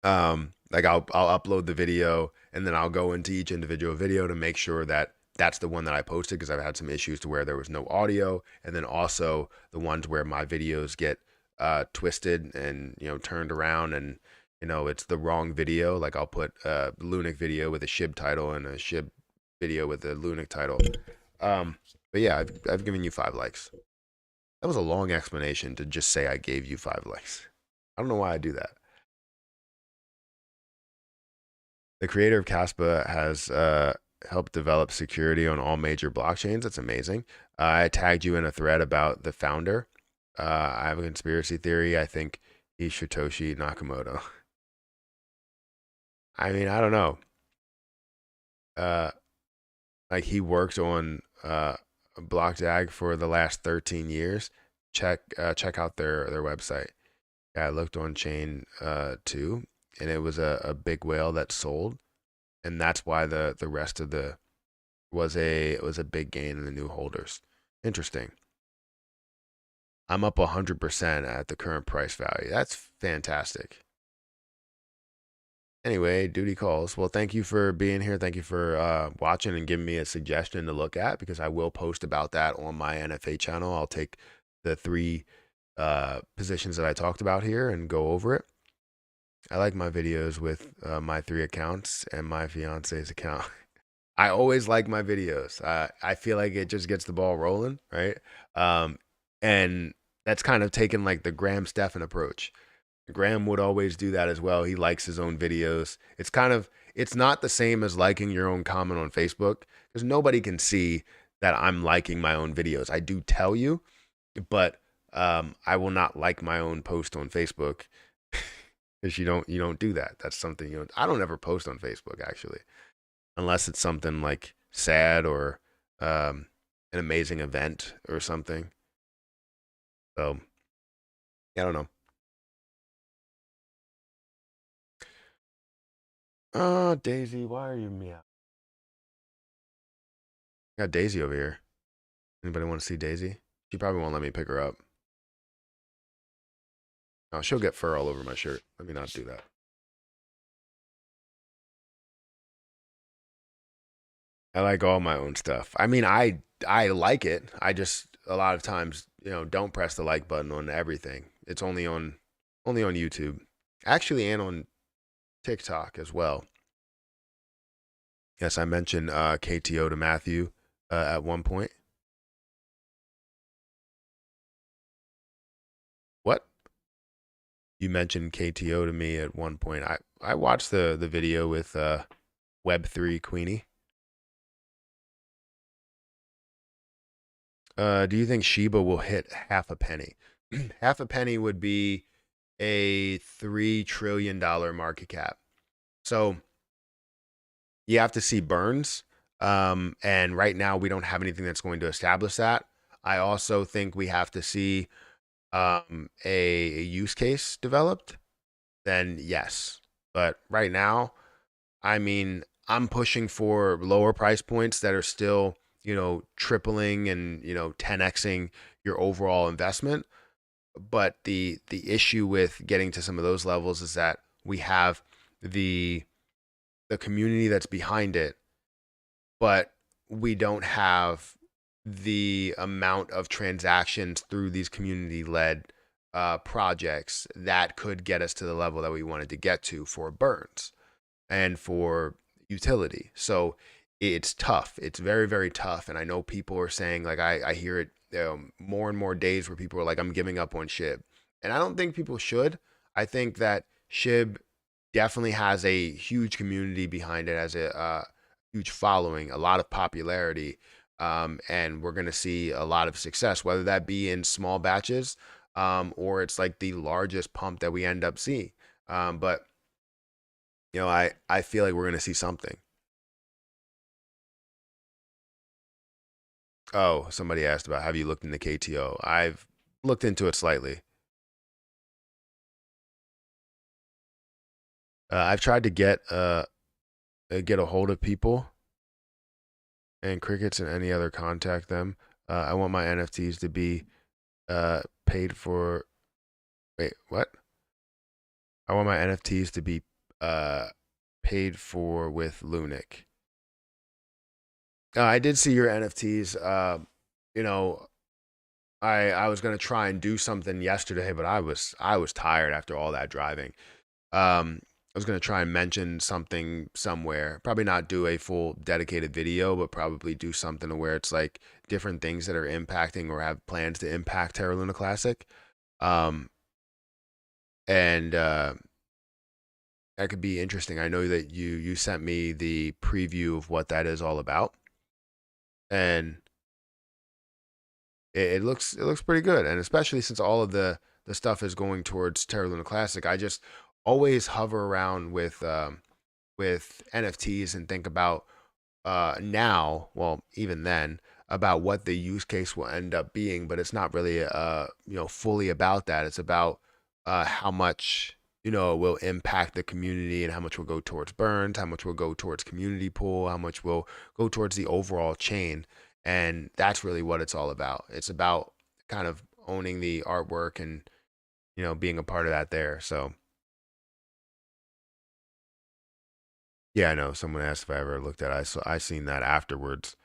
[SPEAKER 1] Like I'll upload the video, and then I'll go into each individual video to make sure that that's the one that I posted, because I've had some issues to where there was no audio, and then also the ones where my videos get twisted and turned around, and it's the wrong video. Like I'll put a LUNC video with a SHIB title and a SHIB video with a LUNC title. But yeah, I've given you 5 likes. That was a long explanation to just say I gave you 5 likes. I don't know why I do that. The creator of Caspa has helped develop security on all major blockchains. That's amazing. I tagged you in a thread about the founder. I have a conspiracy theory. I think he's Satoshi Nakamoto. I mean, I don't know. Like he worked on BlockDAG for the last 13 years. Check out their website. Yeah, I looked on chain too, and it was a big whale that sold, and that's why the rest of the was a big gain in the new holders. Interesting. I'm up 100% at the current price value. That's fantastic. Anyway, duty calls. Well, thank you for being here. Thank you for watching and giving me a suggestion to look at, because I will post about that on my NFA channel. I'll take the 3 positions that I talked about here and go over it. I like my videos with my 3 accounts and my fiance's account. I always like my videos. I feel like it just gets the ball rolling, right? And that's kind of taken like the Graham Stephan approach. Graham would always do that as well. He likes his own videos. It's not the same as liking your own comment on Facebook, because nobody can see that I'm liking my own videos. I do tell you, but I will not like my own post on Facebook, because you don't do that. That's something I don't ever post on Facebook, actually, unless it's something like sad or an amazing event or something. So I don't know. Oh, Daisy, why are you meow? Got Daisy over here. Anybody want to see Daisy? She probably won't let me pick her up. Oh, she'll get fur all over my shirt. Let me not do that. I like all my own stuff. I mean, I like it. I just a lot of times, don't press the like button on everything. It's only on YouTube, actually, and on TikTok as well. Yes, I mentioned KTO to Matthew at one point. You mentioned KTO to me at one point. I watched the video with Web3 Queenie. Do you think Shiba will hit half a penny? Half a penny would be a $3 trillion market cap. So you have to see burns. And right now we don't have anything that's going to establish that. I also think we have to see a use case developed. Then yes. But right now, I mean, I'm pushing for lower price points that are still, tripling and, 10xing your overall investment. But the issue with getting to some of those levels is that we have the community that's behind it, but we don't have the amount of transactions through these community led projects that could get us to the level that we wanted to get to for burns and for utility. So it's tough. It's very, very tough. And I know people are saying, like, I hear it more and more days where people are like, I'm giving up on SHIB. And I don't think people should. I think that SHIB definitely has a huge community behind it, has a huge following, a lot of popularity. And we're going to see a lot of success, whether that be in small batches or it's like the largest pump that we end up seeing. But I feel like we're going to see something. Oh, somebody asked about, have you looked into KTO? I've looked into it slightly. I've tried to get a hold of people and crickets and any other contact them. I want my NFTs to be paid for. Wait, what? I want my NFTs to be paid for with LUNC. I did see your NFTs. You know, I was gonna try and do something yesterday, but I was tired after all that driving. I was gonna try and mention something somewhere. Probably not do a full dedicated video, but probably do something where it's like different things that are impacting or have plans to impact Terra Luna Classic. Um, and that could be interesting. I know that you sent me the preview of what that is all about, and it looks pretty good. And especially since all of the stuff is going towards Terra Luna Classic, I just always hover around with NFTs and think about now, well, even then, about what the use case will end up being. But it's not really fully about that. It's about how much it will impact the community and how much will go towards burns, how much will go towards community pool, how much will go towards the overall chain. And that's really what it's all about. It's about kind of owning the artwork and being a part of that there. So yeah, I know someone asked if I ever looked at it. I seen that afterwards.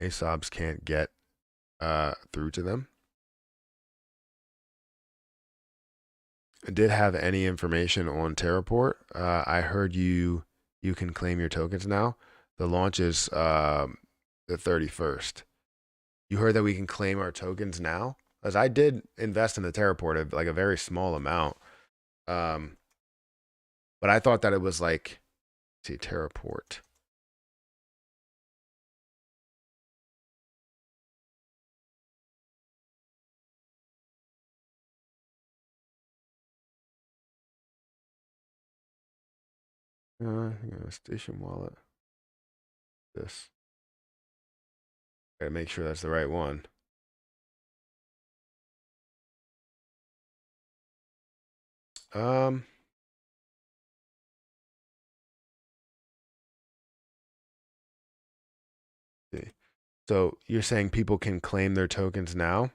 [SPEAKER 1] ASOBs can't get through to them. I did have any information on TerraPort. I heard you can claim your tokens now. The launch is the 31st. You heard that we can claim our tokens now? As I did invest in the TerraPort, like a very small amount. Um, but I thought that it was like, let's see, TerraPort. Station wallet. This. Gotta make sure that's the right one. Um, see. So you're saying people can claim their tokens now?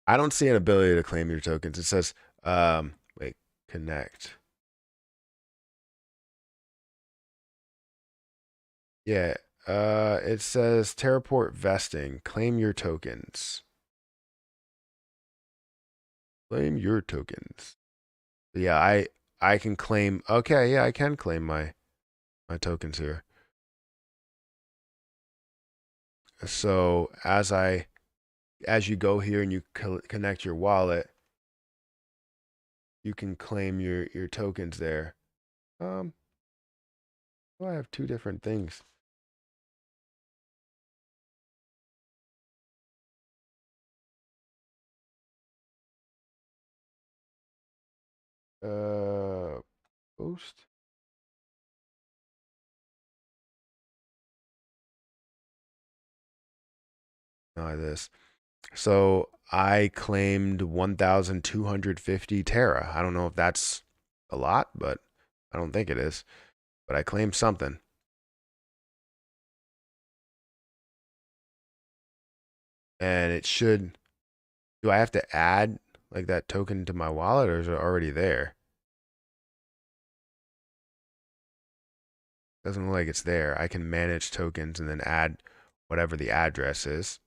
[SPEAKER 1] I don't see an ability to claim your tokens. It says, wait, connect. Yeah, it says TerraPort vesting. Claim your tokens. Claim your tokens. Yeah, I can claim. Okay, yeah, I can claim my tokens here. So as you go here and you connect your wallet, you can claim your tokens there. Oh, I have two different things. Post. This. So I claimed 1,250 Terra. I don't know if that's a lot, but I don't think it is. But I claimed something. And it should, do I have to add like that token to my wallet, or is it already there? Doesn't look like it's there. I can manage tokens and then add whatever the address is.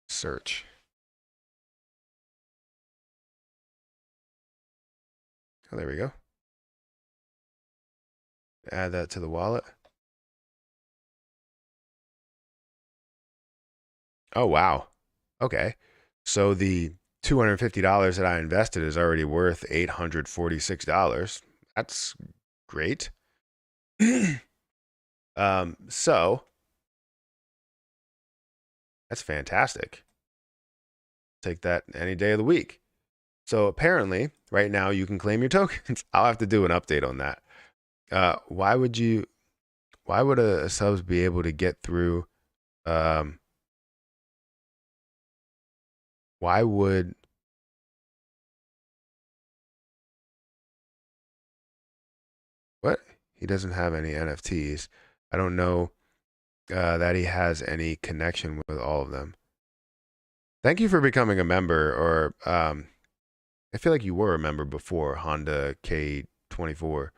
[SPEAKER 1] Search. Oh, there we go. Add that to the wallet. Oh, wow. Okay. So the $250 that I invested is already worth $846. That's great. So that's fantastic. Take that any day of the week. So apparently, right now you can claim your tokens. I'll have to do an update on that. Why would a subs be able to get through? Why would what? He doesn't have any NFTs. I don't know that he has any connection with all of them. Thank you for becoming a member, or I feel like you were a member before, Honda K24.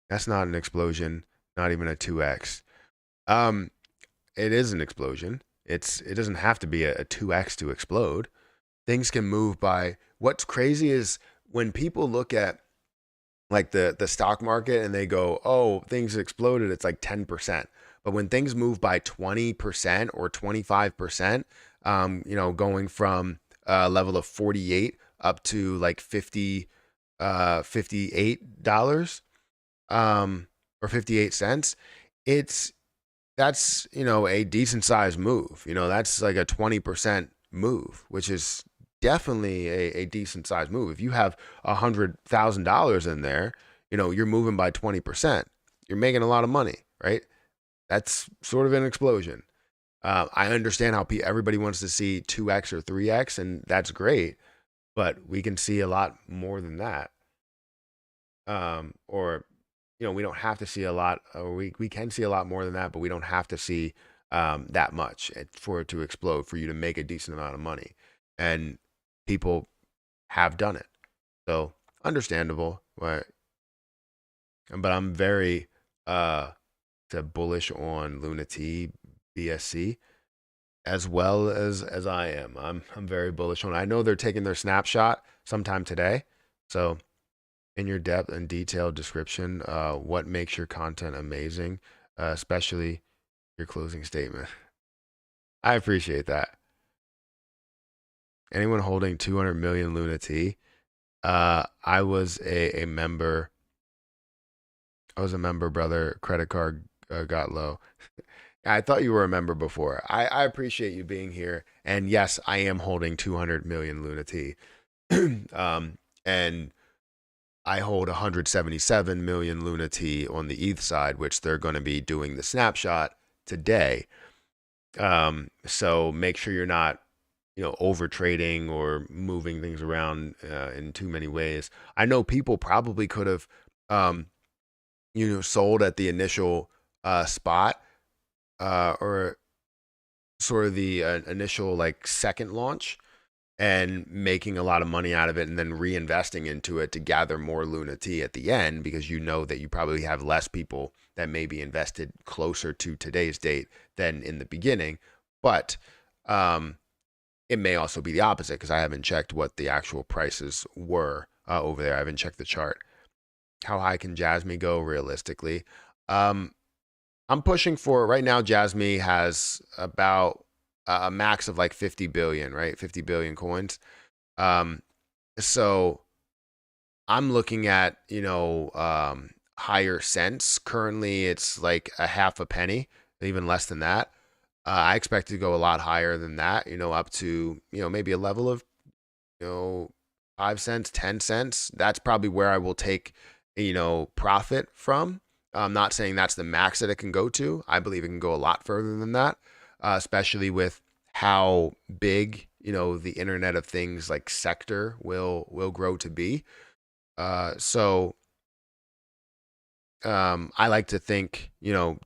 [SPEAKER 1] That's not an explosion, not even a 2x. It is an explosion. It doesn't have to be a 2x to explode. Things can move by. What's crazy is when people look at like the stock market and they go, oh, things exploded, it's like 10%. But when things move by 20% or 25%, going from a level of 48 up to like $58, or 58 cents, that's a decent sized move. That's like a 20% move, which is definitely a decent sized move. If you have $100,000 in there, you're moving by 20%. You're making a lot of money, right? That's sort of an explosion. I understand how everybody wants to see 2x or 3x, and that's great, but we can see a lot more than that. Or we don't have to see a lot, or we can see a lot more than that, but we don't have to see that much for it to explode, for you to make a decent amount of money. And people have done it. So understandable. But I'm very bullish on Luna T BSC as well as I am. I'm very bullish on it. I know they're taking their snapshot sometime today. So in your depth and detailed description, what makes your content amazing, especially your closing statement. I appreciate that. Anyone holding 200 million Luna T? I was a member. I was a member, brother. Credit card got low. I thought you were a member before. I appreciate you being here. And yes, I am holding 200 million Luna T. And I hold 177 million Luna T on the ETH side, which they're going to be doing the snapshot today. So make sure you're not, over trading or moving things around in too many ways. I know people probably could have, sold at the initial spot or sort of the initial like second launch, and making a lot of money out of it and then reinvesting into it to gather more Luna T at the end, because that you probably have less people that may be invested closer to today's date than in the beginning. But it may also be the opposite, because I haven't checked what the actual prices were over there. I haven't checked the chart. How high can Jasmine go realistically? I'm pushing for right now. Jasmine has about a max of like 50 billion, right? 50 billion coins. So I'm looking at, higher cents. Currently, it's like a half a penny, even less than that. I expect to go a lot higher than that, up to, maybe a level of, you know, 5 cents, 10 cents. That's probably where I will take, profit from. I'm not saying that's the max that it can go to. I believe it can go a lot further than that, especially with how big, the Internet of Things like sector will grow to be. So I like to think,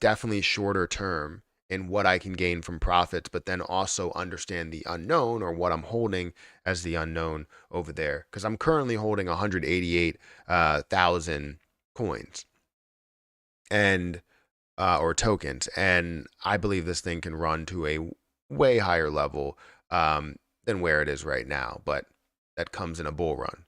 [SPEAKER 1] definitely shorter term in what I can gain from profits, but then also understand the unknown or what I'm holding as the unknown over there. Because I'm currently holding 188,000 coins and or tokens, and I believe this thing can run to a way higher level than where it is right now. But that comes in a bull run.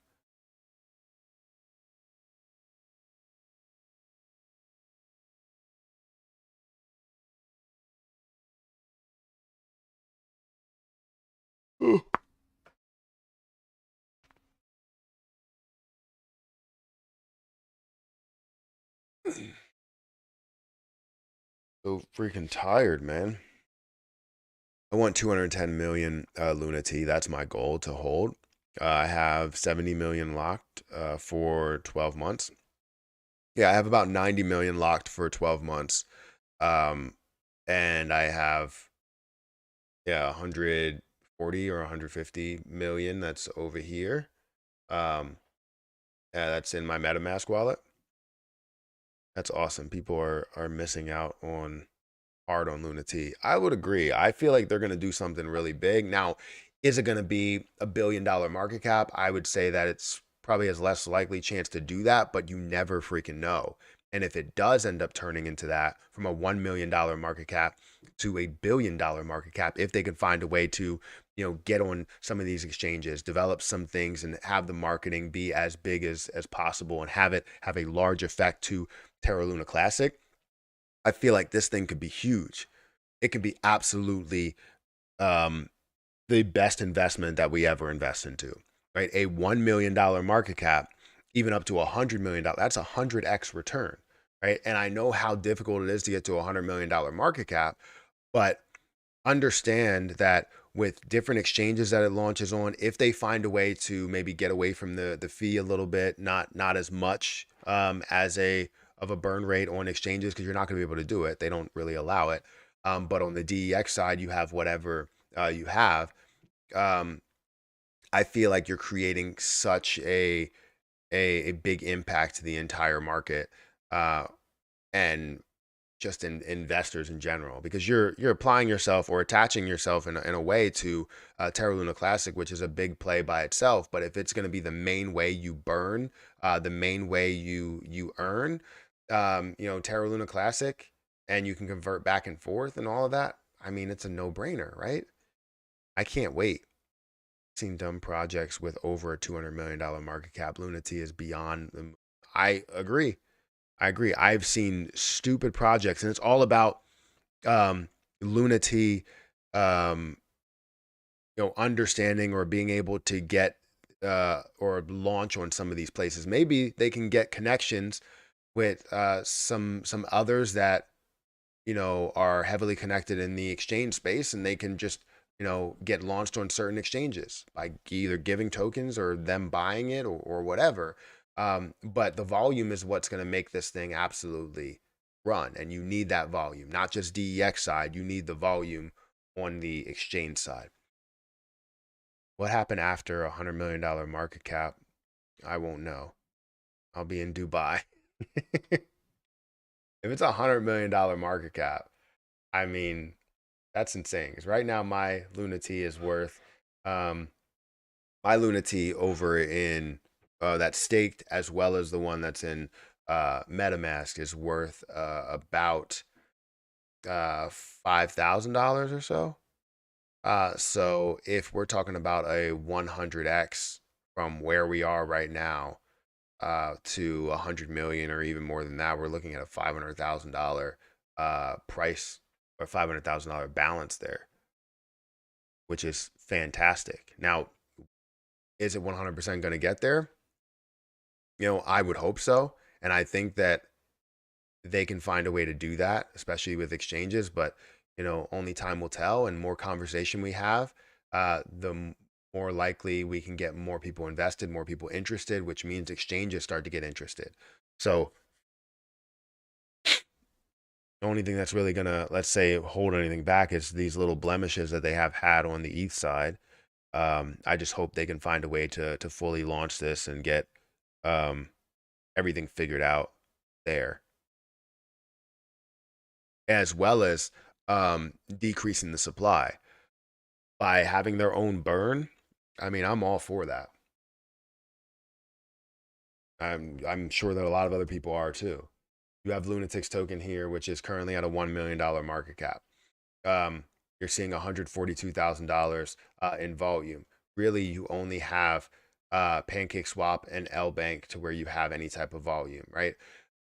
[SPEAKER 1] So freaking tired, man. I want 210 million Lunati. That's my goal to hold. I have 70 million locked for 12 months. Yeah, I have about 90 million locked for 12 months. Um, and I have, yeah, 140 or 150 million that's over here. Um, that's in my MetaMask wallet. That's awesome. People are missing out on hard on Luna T. I would agree. I feel like they're going to do something really big. Now, is it going to be $1 billion market cap? I would say that it's probably has less likely chance to do that, but you never freaking know. And if it does end up turning into that from a $1 million market cap to $1 billion market cap, if they can find a way to, get on some of these exchanges, develop some things and have the marketing be as big as possible and have it have a large effect to Terra Luna Classic, I feel like this thing could be huge. It could be absolutely um, the best investment that we ever invest into, right? A $1 million market cap, even up to $100 million, that's 100x return, right? And I know how difficult it is to get to $100 million market cap, but understand that with different exchanges that it launches on, if they find a way to maybe get away from the fee a little bit, not as much as a burn rate on exchanges, because you're not going to be able to do it. They don't really allow it. But on the DEX side, you have whatever you have. Um, I feel like you're creating such a big impact to the entire market. And just in investors in general, because you're applying yourself or attaching yourself in a way to Terra Luna Classic, which is a big play by itself. But if it's going to be the main way you burn, the main way you earn, Terra Luna Classic, and you can convert back and forth and all of that. I mean, it's a no brainer, right? I can't wait. Seen dumb projects with over a $200 million market cap. Lunati is beyond them. I agree. I agree. I've seen stupid projects, and it's all about Lunati, um, understanding or being able to get or launch on some of these places. Maybe they can get connections with some others that are heavily connected in the exchange space, and they can just get launched on certain exchanges by either giving tokens or them buying it or whatever. But the volume is what's going to make this thing absolutely run, and you need that volume, not just DEX side. You need the volume on the exchange side. What happened after $100 million market cap? I won't know. I'll be in Dubai. If it's $100 million market cap, I mean, that's insane. Because right now, my Lunati is worth my Lunati over in that's staked, as well as the one that's in MetaMask, is worth about $5,000 or so. So if we're talking about a 100x from where we are right now to 100 million or even more than that, we're looking at a $500,000 price or $500,000 balance there. which is fantastic. Now, is it 100% going to get there? I would hope so. And I think that they can find a way to do that, especially with exchanges. But, only time will tell. And more conversation we have, the more likely we can get more people invested, more people interested, which means exchanges start to get interested. So the only thing that's really going to, let's say, hold anything back is these little blemishes that they have had on the ETH side. I just hope they can find a way to fully launch this and get everything figured out there, as well as decreasing the supply by having their own burn. I mean, I'm all for that. I'm sure that a lot of other people are too. You have Lunatics token here, which is currently at a $1 million market cap. You're seeing $142,000 in volume. Really, you only have PancakeSwap and LBank to where you have any type of volume, right?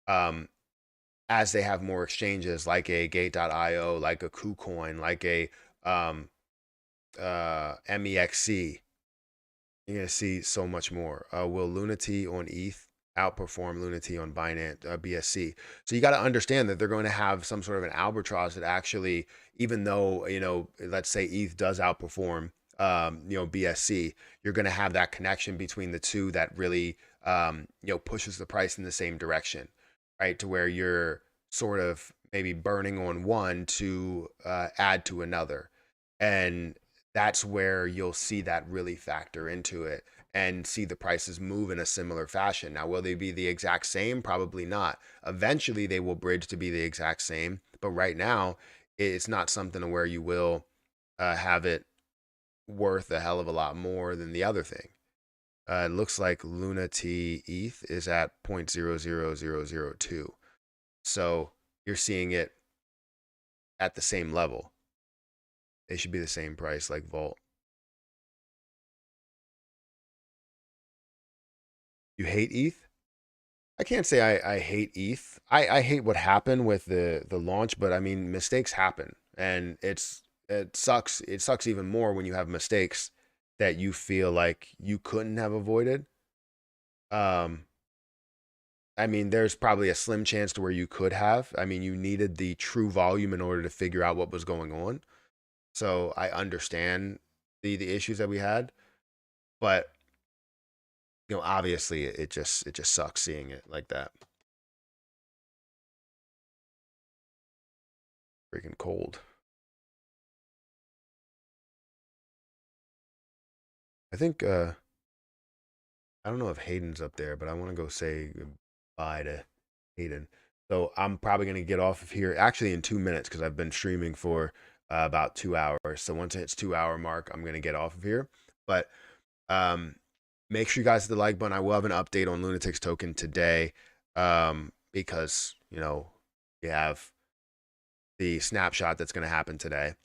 [SPEAKER 1] As they have more exchanges like a Gate.io, like a KuCoin, like a MEXC, you're going to see so much more. Will Lunati on ETH outperform Lunati on Binance BSC? So you got to understand that they're going to have some sort of an arbitrage that actually, even though, let's say ETH does outperform, BSC, you're going to have that connection between the two that really, pushes the price in the same direction, right? To where you're sort of maybe burning on one to add to another. And that's where you'll see that really factor into it and see the prices move in a similar fashion. Now, will they be the exact same? Probably not. Eventually, they will bridge to be the exact same. But right now, it's not something where you will have it worth a hell of a lot more than the other thing. It looks like Lunati ETH is at 0.00002. So you're seeing it at the same level. They should be the same price like Vault. You hate ETH? I can't say I hate ETH. I hate what happened with the launch, but I mean mistakes happen, and it sucks. It sucks even more when you have mistakes that you feel like you couldn't have avoided. Um, I mean, there's probably a slim chance to where you could have. I mean, you needed the true volume in order to figure out what was going on. So I understand the issues that we had, but obviously it just sucks seeing it like that. Freaking cold. I think I don't know if Hayden's up there, but I want to go say goodbye to Hayden. So I'm probably going to get off of here actually in 2 minutes because I've been streaming for about 2 hours. So once it hits 2 hour mark, I'm going to get off of here. But um, make sure you guys hit the like button. I will have an update on Lunatics token today because, you have the snapshot that's going to happen today.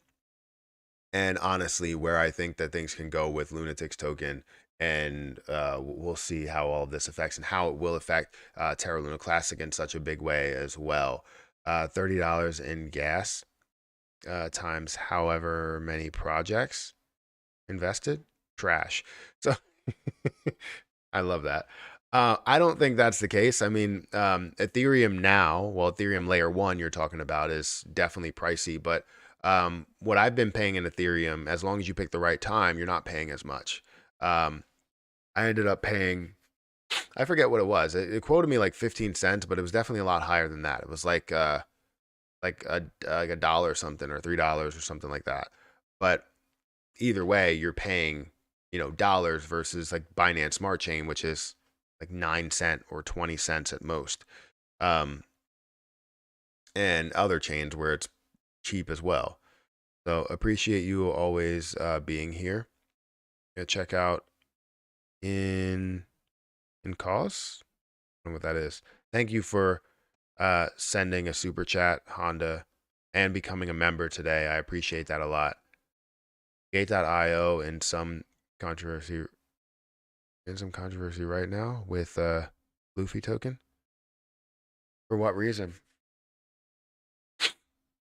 [SPEAKER 1] And honestly, where I think that things can go with Lunatics token, and we'll see how all of this affects and how it will affect Terra Luna Classic in such a big way as well. $30 in gas times however many projects invested, trash. So I love that. I don't think that's the case. I mean, Ethereum now, well, Ethereum layer one you're talking about is definitely pricey, but what I've been paying in Ethereum, as long as you pick the right time, you're not paying as much. Um, I ended up paying, I forget what it was. It quoted me like 15 cents, but it was definitely a lot higher than that. It was like a dollar or something or $3 or something like that. But either way, you're paying, dollars versus like Binance Smart Chain, which is like 9 cents or 20 cents at most. Um, and other chains where it's cheap as well. So appreciate you always being here. Check out in cause. I don't know what that is. Thank you for sending a super chat, Honda, and becoming a member today. I appreciate that a lot. Gate.io in some controversy right now with Luffy token. For what reason?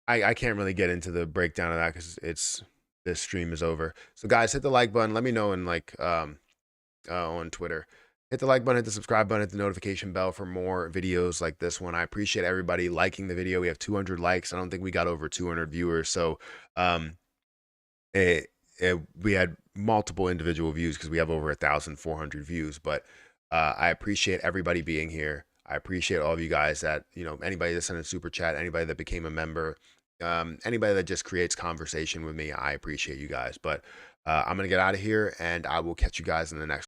[SPEAKER 1] I can't really get into the breakdown of that because it's this stream is over. So guys, hit the like button. Let me know in like on Twitter. Hit the like button, hit the subscribe button, hit the notification bell for more videos like this one. I appreciate everybody liking the video. We have 200 likes. I don't think we got over 200 viewers. So we had multiple individual views because we have over 1,400 views. But I appreciate everybody being here. I appreciate all of you guys that, you know, anybody that sent a super chat, anybody that became a member, anybody that just creates conversation with me. I appreciate you guys. But I'm going to get out of here, and I will catch you guys in the next